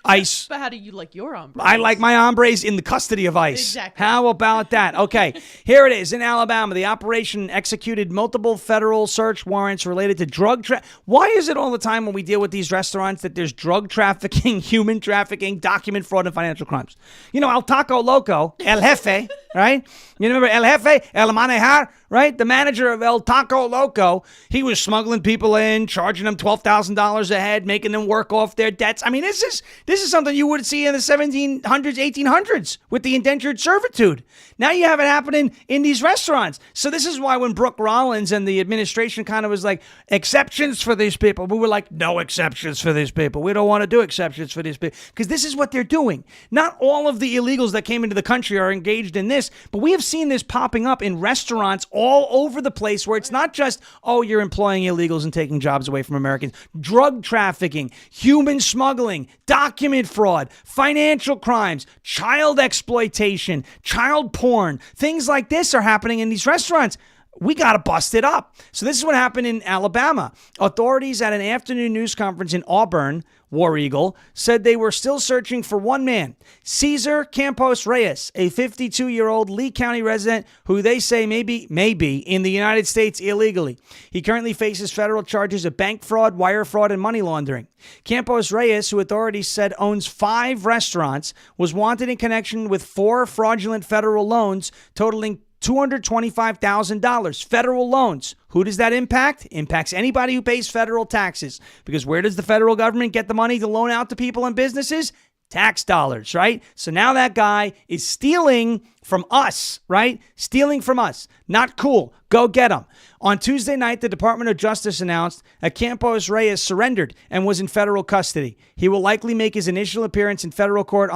A: ice.
B: But how do you like your hombres?
A: I like my hombres in the custody of ICE.
B: Exactly.
A: How about that? Okay, here it is in Alabama. The operation executed multiple federal search warrants related to drug Why is it all the time when we deal with these restaurants that there's drug trafficking, human trafficking, document fraud, and financial crimes? You know, El Taco Loco, El Jefe, right? You remember El Jefe, El Manejar, right? The manager of El Taco Loco, he was smuggling people in, charging them $12,000 a head, making them work off their debts. I mean, this is something you would see in the 1700s, 1800s with the indentured servitude. Now you have it happening in these restaurants. So this is why when Brooke Rollins and the administration kind of was like, exceptions for these people, we were like, no exceptions for these people. We don't want to do exceptions for these people because this is what they're doing. Not all of the illegals that came into the country are engaged in this, but we have seen this popping up in restaurants all over the place where it's not just, oh, you're employing illegals and taking jobs away from Americans. Drug trafficking, human smuggling, document fraud, financial crimes, child exploitation, child porn, things like this are happening in these restaurants. We got to bust it up. So this is what happened in Alabama. Authorities at an afternoon news conference in Auburn, War Eagle, said they were still searching for one man, Cesar Campos Reyes, a 52-year-old Lee County resident who they say may be in the United States illegally. He currently faces federal charges of bank fraud, wire fraud, and money laundering. Campos Reyes, who authorities said owns 5 restaurants, was wanted in connection with 4 fraudulent federal loans totaling $225,000. Federal loans. Who does that impact? Impacts anybody who pays federal taxes. Because where does the federal government get the money to loan out to people and businesses? Tax dollars, right? So now that guy is stealing from us, right? Stealing from us. Not cool. Go get him. On Tuesday night, the Department of Justice announced that Campos Reyes surrendered and was in federal custody. He will likely make his initial appearance in federal court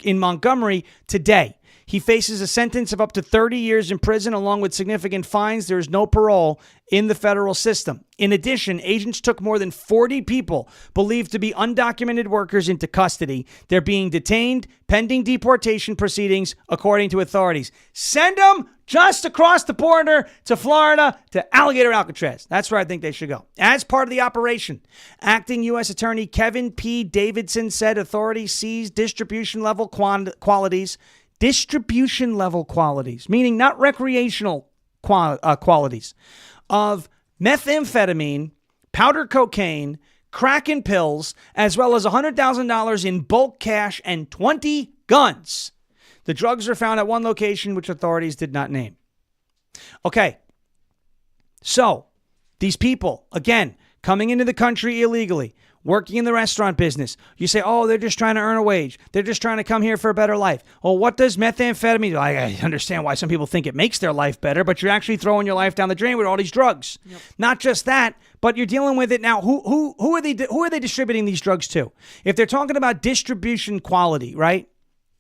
A: in Montgomery today. He faces a sentence of up to 30 years in prison along with significant fines. There is no parole in the federal system. In addition, agents took more than 40 people believed to be undocumented workers into custody. They're being detained pending deportation proceedings, according to authorities. Send them just across the border to Florida, to Alligator Alcatraz. That's where I think they should go. As part of the operation, acting U.S. Attorney Kevin P. Davidson said authorities seized distribution level qualities, meaning not recreational qualities, of methamphetamine, powder cocaine, crack and pills, as well as $100,000 in bulk cash and 20 guns. The drugs are found at one location, which authorities did not name. Okay, so these people, again, coming into the country illegally, working in the restaurant business. You say, oh, they're just trying to earn a wage. They're just trying to come here for a better life. Well, what does methamphetamine do? I understand why some people think it makes their life better, but you're actually throwing your life down the drain with all these drugs. Yep. Not just that, but you're dealing with it now. Who are they distributing these drugs to? If they're talking about distribution quality, right?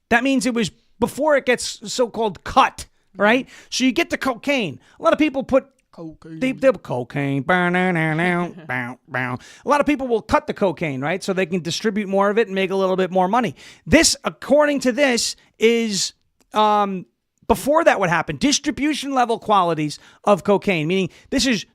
A: That means it was before it gets so-called cut, right? So you get the cocaine. A lot of people put cocaine. They cocaine. A lot of people will cut the cocaine, right? So they can distribute more of it and make a little bit more money. This, according to this, is before that would happen. Distribution level qualities of cocaine, meaning this is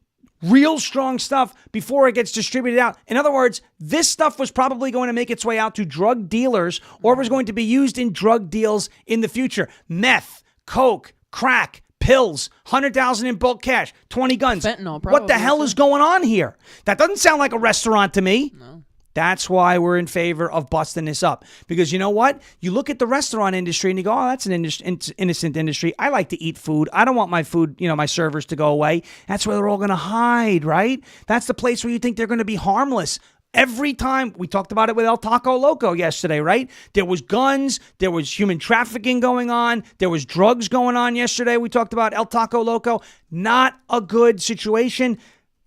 A: real strong stuff before it gets distributed out. In other words, this stuff was probably going to make its way out to drug dealers or was going to be used in drug deals in the future. Meth, coke, crack, pills, $100,000 in bulk cash, 20 guns.
B: Fentanyl, probably.
A: What the hell is going on here? That doesn't sound like a restaurant to me.
B: No.
A: That's why we're in favor of busting this up. Because you know what? You look at the restaurant industry and you go, oh, that's an innocent industry. I like to eat food. I don't want my food, my servers to go away. That's where they're all going to hide, right? That's the place where you think they're going to be harmless. Every time, we talked about it with El Taco Loco yesterday, right? There was guns, there was human trafficking going on, there was drugs going on yesterday. We talked about El Taco Loco. Not a good situation.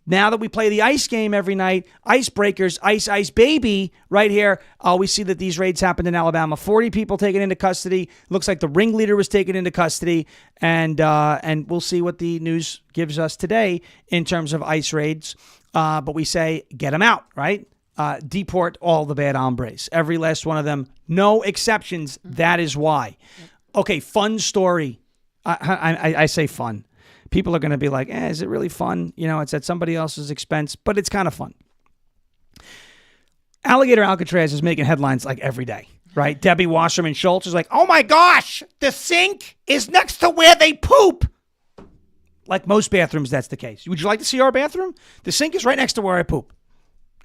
A: Now that we play the ice game every night, icebreakers, ice, ice, baby, right here, we see that these raids happened in Alabama. 40 people taken into custody. Looks like the ringleader was taken into custody. And we'll see what the news gives us today in terms of ice raids. But we say, get them out, right? deport all the bad hombres. Every last one of them. No exceptions. That is why. Okay, fun story. I say fun. People are going to be like, is it really fun? You know, it's at somebody else's expense, but it's kind of fun. Alligator Alcatraz is making headlines like every day, right? Debbie Wasserman Schultz is like, oh my gosh, the sink is next to where they poop. Like most bathrooms, that's the case. Would you like to see our bathroom? The sink is right next to where I poop.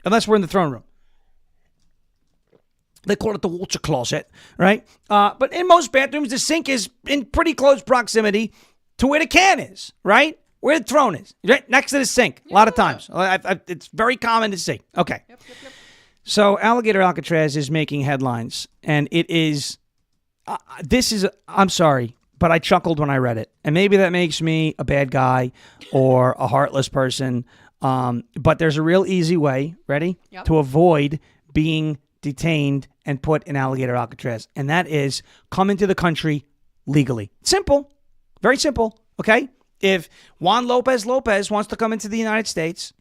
A: Unless we're in the throne room. They call it the water closet, right? But in most bathrooms, the sink is in pretty close proximity to where the can is, right? Where the throne is, right next to the sink. A lot of times. It's very common to see. Okay. Yep. So Alligator Alcatraz is making headlines, and it is, I'm sorry, but I chuckled when I read it. And maybe that makes me a bad guy or a heartless person, but there's a real easy way, ready, to avoid being detained and put in Alligator Alcatraz, and that is come into the country legally. Simple. Very simple, okay? If Juan Lopez wants to come into the United States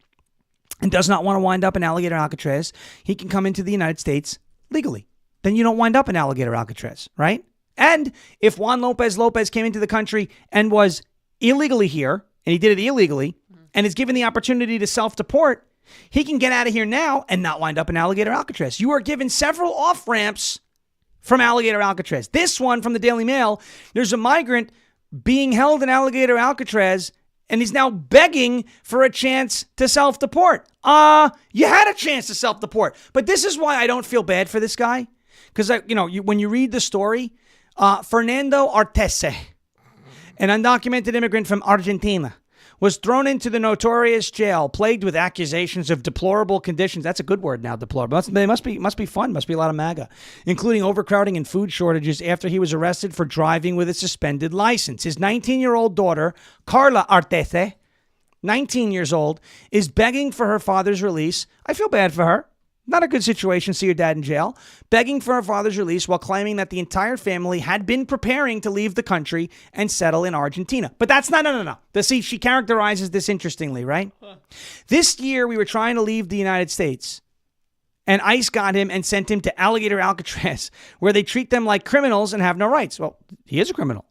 A: and does not want to wind up in Alligator Alcatraz, he can come into the United States legally. Then you don't wind up in Alligator Alcatraz, right? And if Juan Lopez came into the country and was illegally here, and he did it illegally, and is given the opportunity to self-deport, he can get out of here now and not wind up in Alligator Alcatraz. You are given several off-ramps from Alligator Alcatraz. This one from the Daily Mail, there's a migrant being held in Alligator Alcatraz, and he's now begging for a chance to self-deport. You had a chance to self-deport. But this is why I don't feel bad for this guy. Because, when you read the story, Fernando Artese, an undocumented immigrant from Argentina, was thrown into the notorious jail, plagued with accusations of deplorable conditions. That's a good word now, deplorable. They must be fun. Must be a lot of MAGA. Including overcrowding and food shortages after he was arrested for driving with a suspended license. His 19-year-old daughter, Carla Artese, 19 years old, is begging for her father's release. I feel bad for her. Not a good situation, see your dad in jail. Begging for her father's release while claiming that the entire family had been preparing to leave the country and settle in Argentina. But that's not, no. See, she characterizes this interestingly, right? This year, we were trying to leave the United States, and ICE got him and sent him to Alligator Alcatraz, where they treat them like criminals and have no rights. Well, he is a criminal.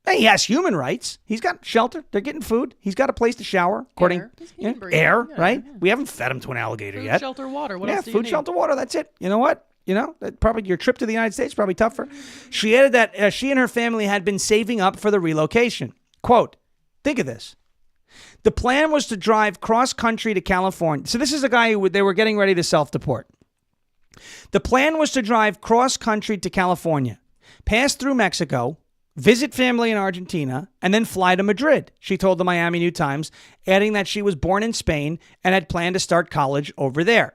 A: He has human rights. He's got shelter. They're getting food. He's got a place to shower. According air, right? We haven't fed him to an alligator yet.
B: Shelter, water. What else do you
A: food,
B: need?
A: shelter, water. That's it. You know what? Probably your trip to the United States is probably tougher. She added that she and her family had been saving up for the relocation. Quote, think of this. The plan was to drive cross-country to California. So this is a guy who they were getting ready to self-deport. The plan was to drive cross-country to California, pass through Mexico, visit family in Argentina, and then fly to Madrid, she told the Miami New Times, adding that she was born in Spain and had planned to start college over there.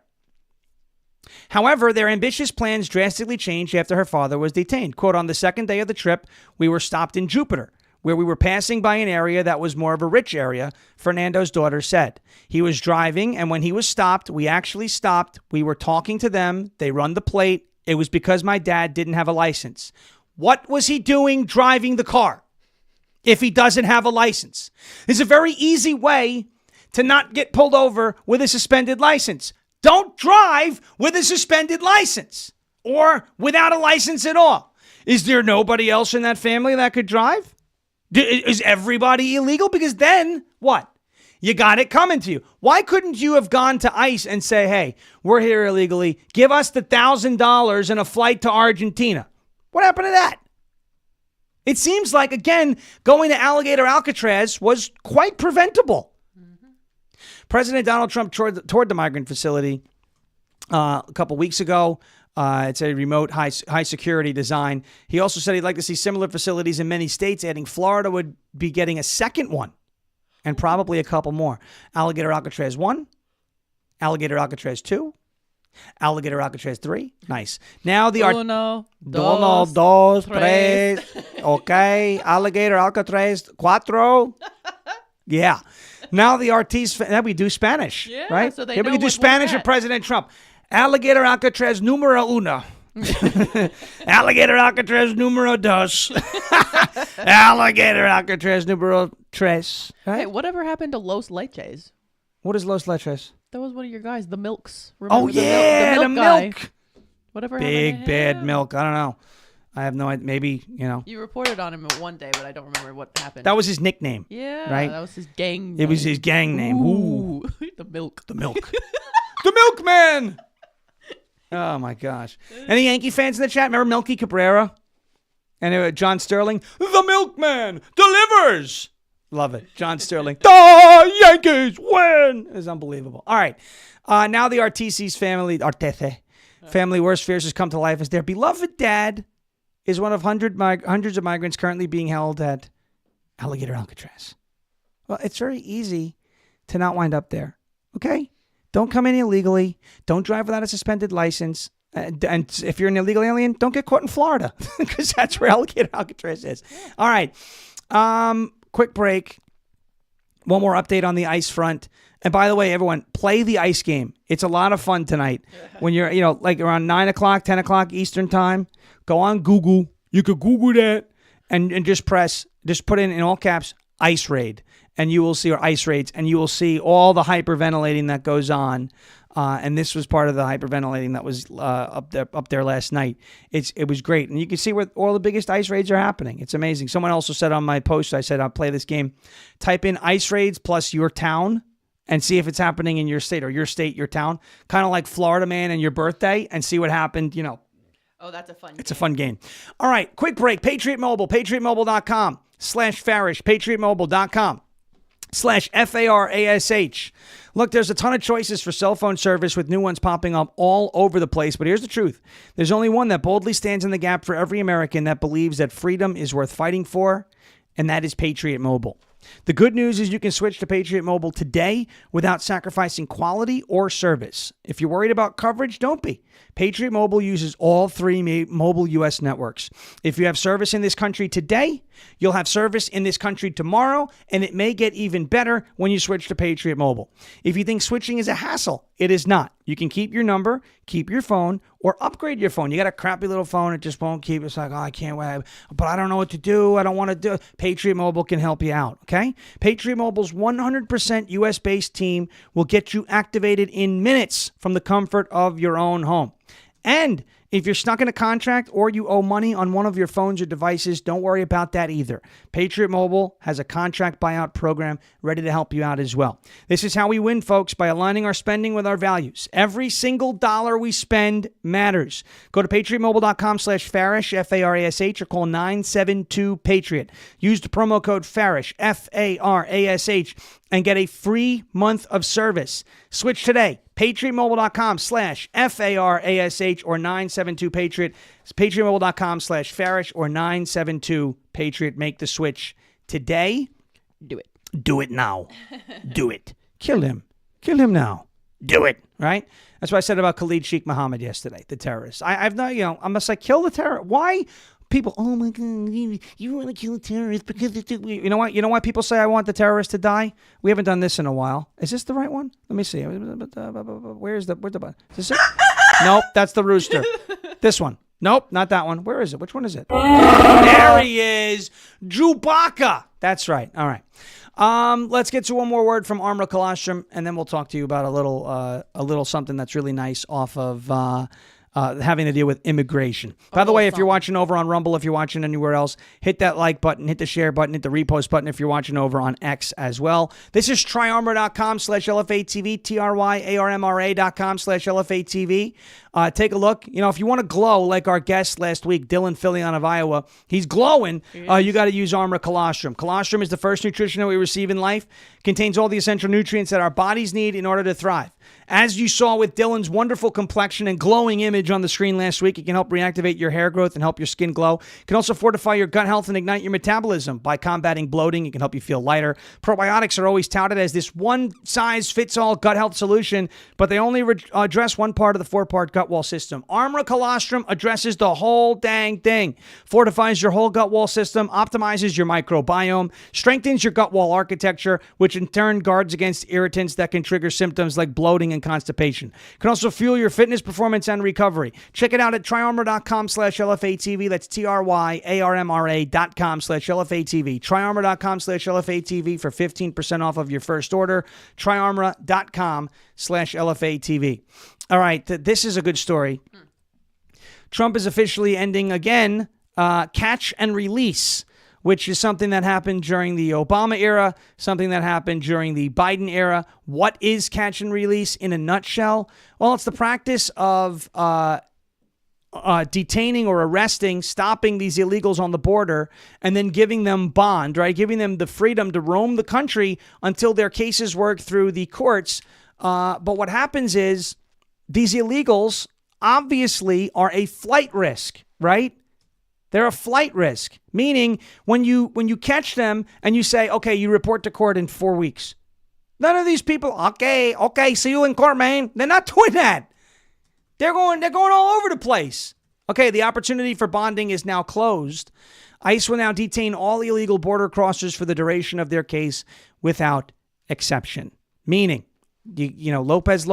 A: However, their ambitious plans drastically changed after her father was detained. Quote, on the second day of the trip, we were stopped in Jupiter, where we were passing by an area that was more of a rich area, Fernando's daughter said. He was driving, and when he was stopped, we actually stopped. We were talking to them. They run the plate. It was because my dad didn't have a license. What was he doing driving the car if he doesn't have a license? There's a very easy way to not get pulled over with a suspended license. Don't drive with a suspended license or without a license at all. Is there nobody else in that family that could drive? Is everybody illegal? Because then what? You got it coming to you. Why couldn't you have gone to ICE and say, hey, we're here illegally. Give us the $1,000 and a flight to Argentina. What happened to that? It seems like, again, going to Alligator Alcatraz was quite preventable. Mm-hmm. President Donald Trump toured the migrant facility a couple weeks ago. It's a remote, high security design. He also said he'd like to see similar facilities in many states, adding Florida would be getting a second one and probably a couple more. Alligator Alcatraz 1, Alligator Alcatraz 2, Alligator Alcatraz 3. Nice. Now the
B: Uno,
A: dos, tres. Okay. Alligator Alcatraz 4. Yeah. Now the Ortiz. Now we do Spanish.
B: Yeah,
A: right?
B: so they
A: we
B: know
A: can do
B: what
A: Spanish
B: we're
A: of
B: at.
A: President Trump. Alligator Alcatraz numero 1. Alligator Alcatraz numero 2. Alligator Alcatraz numero 3. Right?
B: Hey, whatever happened to Los Leches?
A: What is Los Leches?
B: That was one of your guys, the Milks.
A: Oh,
B: Remember
A: yeah, the
B: guy?
A: milk.
B: Whatever happened to
A: Big, bad
B: him?
A: milk. I don't know. I have no idea. Maybe,
B: You reported on him one day, but I don't remember what happened.
A: that was his nickname.
B: yeah,
A: right?
B: that was his gang name.
A: It was his gang name. Ooh.
B: The Milk.
A: The milk. The milkman. Oh, my gosh. Any Yankee fans in the chat? Remember Milky Cabrera? And John Sterling? The milkman delivers. Love it. John Sterling. The Yankees win. It's unbelievable. All right. Now the Artese's family worst fears has come to life as their beloved dad is one of hundreds of migrants currently being held at Alligator Alcatraz. Well, it's very easy to not wind up there. Okay? Don't come in illegally. Don't drive without a suspended license. And if you're an illegal alien, don't get caught in Florida because that's where Alligator Alcatraz is. All right. Quick break. One more update on the ice front. And by the way, everyone, play the ice game. It's a lot of fun tonight. When you're, like around 9 o'clock, 10 o'clock Eastern time, go on Google. You could Google that and just put in all caps, ice raid. And you will see, or ice raids, and you will see all the hyperventilating that goes on. And this was part of the hyperventilating that was up there last night. It was great. And you can see where all the biggest ice raids are happening. It's amazing. Someone also said on my post, I said, I'll play this game. Type in ice raids plus your town and see if it's happening in your state or your state, your town. Kind of like Florida Man and your birthday and see what happened,
B: Oh, that's a fun game.
A: It's a fun game. All right, quick break. Patriot Mobile, patriotmobile.com/Farish, patriotmobile.com/FARASH. Look, there's a ton of choices for cell phone service with new ones popping up all over the place. But here's the truth. There's only one that boldly stands in the gap for every American that believes that freedom is worth fighting for, and that is Patriot Mobile. The good news is you can switch to Patriot Mobile today without sacrificing quality or service. If you're worried about coverage, don't be. Patriot Mobile uses all three mobile U.S. networks. If you have service in this country today, you'll have service in this country tomorrow, and it may get even better when you switch to Patriot Mobile. If you think switching is a hassle, it is not. You can keep your number, keep your phone, or upgrade your phone. You got a crappy little phone, it just won't keep. It's like, I can't wait, but I don't know what to do. I don't want to do it. Patriot Mobile can help you out, okay? Patriot Mobile's 100% U.S.-based team will get you activated in minutes from the comfort of your own home. And if you're stuck in a contract or you owe money on one of your phones or devices, don't worry about that either. Patriot Mobile has a contract buyout program ready to help you out as well. This is how we win, folks, by aligning our spending with our values. Every single dollar we spend matters. Go to patriotmobile.com/Farish, F-A-R-A-S-H, or call 972-PATRIOT. Use the promo code Farish, F-A-R-A-S-H, and get a free month of service. Switch today. patriotmobile.com/FARASH or 972-PATRIOT. It's patriotmobile.com/Farish or 972-PATRIOT. Make the switch today.
B: Do it.
A: Do it now. Do it. Kill him. Kill him now. Do it. Right? That's what I said about Khalid Sheikh Mohammed yesterday, the terrorist. I've not, I'm just like, kill the terrorist. Why? People, oh my God, you want to kill a terrorist because it's you know what? You know why people say I want the terrorist to die? We haven't done this in a while. Is this the right one? Let me see. Where's the button? Is this it? Nope, that's the rooster. This one. Nope, not that one. Where is it? Which one is it? There he is. Chewbacca. That's right. All right. Let's get to one more word from Armor Colostrum, and then we'll talk to you about a little something that's really nice off of having to deal with immigration. By the way, if you're watching over on Rumble, if you're watching anywhere else, hit that like button, hit the share button, hit the repost button if you're watching over on X as well. This is tryarmor.com/LFA TV, TRYARMRA.com/LFA TV. Take a look. If you want to glow like our guest last week, Dylan Filion of Iowa, he's glowing. You got to use Armor Colostrum. Colostrum is the first nutrition that we receive in life. Contains all the essential nutrients that our bodies need in order to thrive. As you saw with Dylan's wonderful complexion and glowing image on the screen last week, it can help reactivate your hair growth and help your skin glow. It can also fortify your gut health and ignite your metabolism by combating bloating. It can help you feel lighter. Probiotics are always touted as this one-size-fits-all gut health solution, but they only address one part of the four-part gut wall system. Armor Colostrum addresses the whole dang thing. Fortifies your whole gut wall system, optimizes your microbiome, strengthens your gut wall architecture, which in turn guards against irritants that can trigger symptoms like bloating and constipation. Can also fuel your fitness, performance, and recovery. recovery. Check it out at tryarmor.com/LFATV. That's TRYARMRA.com/LFATV. Tryarmor.com/LFATV for 15% off of your first order. Tryarmor.com/LFATV. All right, this is a good story. Trump is officially ending again catch and release, which is something that happened during the Obama era, something that happened during the Biden era. What is catch and release in a nutshell? Well, it's the practice of detaining or arresting, stopping these illegals on the border, and then giving them bond, right? Giving them the freedom to roam the country until their cases work through the courts. But what happens is these illegals obviously are a flight risk, right? They're a flight risk, meaning when you catch them and you say, okay, you report to court in 4 weeks. None of these people, okay, see you in court, man. They're not doing that. They're going all over the place. Okay, the opportunity for bonding is now closed. ICE will now detain all illegal border crossers for the duration of their case without exception. Meaning, you know, Lopez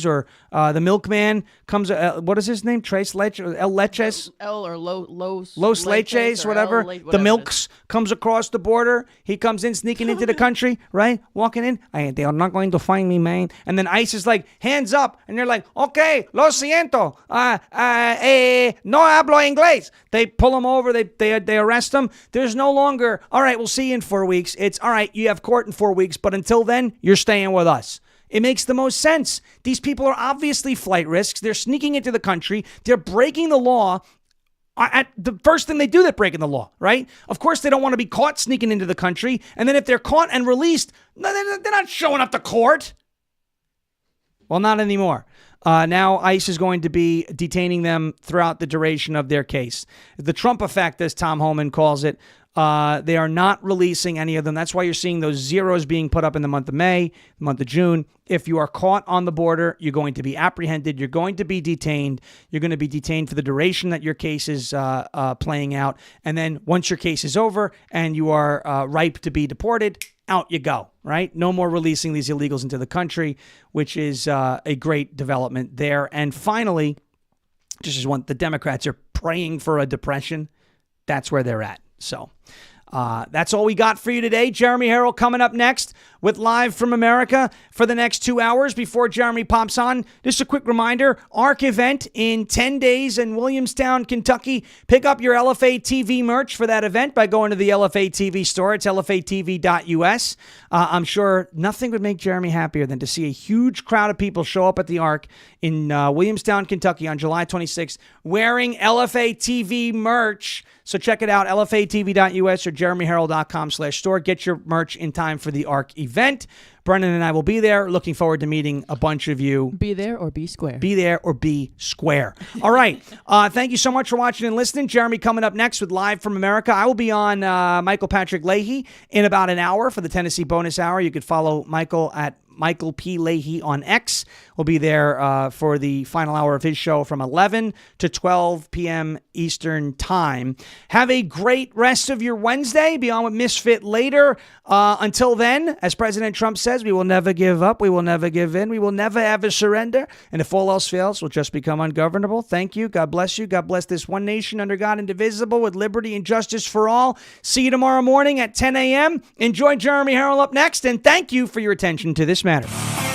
A: or the milkman comes, what is his name? Tres Leches, El Leches?
B: Los
A: Leches, whatever. The Milks comes across the border. He comes in, sneaking into the country, right? Walking in. They are not going to find me, man. And then ICE is like, hands up. And they're like, okay, lo siento. No hablo inglés. They pull him over. They arrest him. There's no longer, all right, we'll see you in 4 weeks. It's, all right, you have court in 4 weeks, but until then, you're staying with us. It makes the most sense. These people are obviously flight risks. They're sneaking into the country. They're breaking the law. At the first thing they do, they're breaking the law, right? Of course, they don't want to be caught sneaking into the country. And then if they're caught and released, they're not showing up to court. Well, not anymore. Now ICE is going to be detaining them throughout the duration of their case. The Trump effect, as Tom Homan calls it. They are not releasing any of them. That's why you're seeing those zeros being put up in the month of May, the month of June. If you are caught on the border, you're going to be apprehended. You're going to be detained. You're going to be detained for the duration that your case is playing out. And then once your case is over and you are ripe to be deported, out you go, right? No more releasing these illegals into the country, which is a great development there. And finally, just as the Democrats are praying for a depression, that's where they're at. So that's all we got for you today. Jeremy Harrell coming up next with Live from America for the next 2 hours before Jeremy pops on. Just a quick reminder, ARC event in 10 days in Williamstown, Kentucky. Pick up your LFA TV merch for that event by going to the LFA TV store. It's lfatv.us. I'm sure nothing would make Jeremy happier than to see a huge crowd of people show up at the ARC in Williamstown, Kentucky on July 26th wearing LFA TV merch. So check it out, lfatv.us or jeremyharrell.com/store. Get your merch in time for the ARC event. Brennan and I will be there. Looking forward to meeting a bunch of you.
B: Be there or be square.
A: Be there or be square. All right. Thank you so much for watching and listening. Jeremy coming up next with Live from America. I will be on Michael Patrick Leahy in about an hour for the Tennessee bonus hour. You could follow Michael at Michael P. Leahy on X. Will be there for the final hour of his show from 11 to 12 p.m. Eastern Time. Have a great rest of your Wednesday. Be on with Misfit later. Until then, as President Trump says, we will never give up. We will never give in. We will never ever surrender. And if all else fails, we'll just become ungovernable. Thank you. God bless you. God bless this one nation under God, indivisible, with liberty and justice for all. See you tomorrow morning at 10 a.m. Enjoy Jeremy Harrell up next. And thank you for your attention to this matter.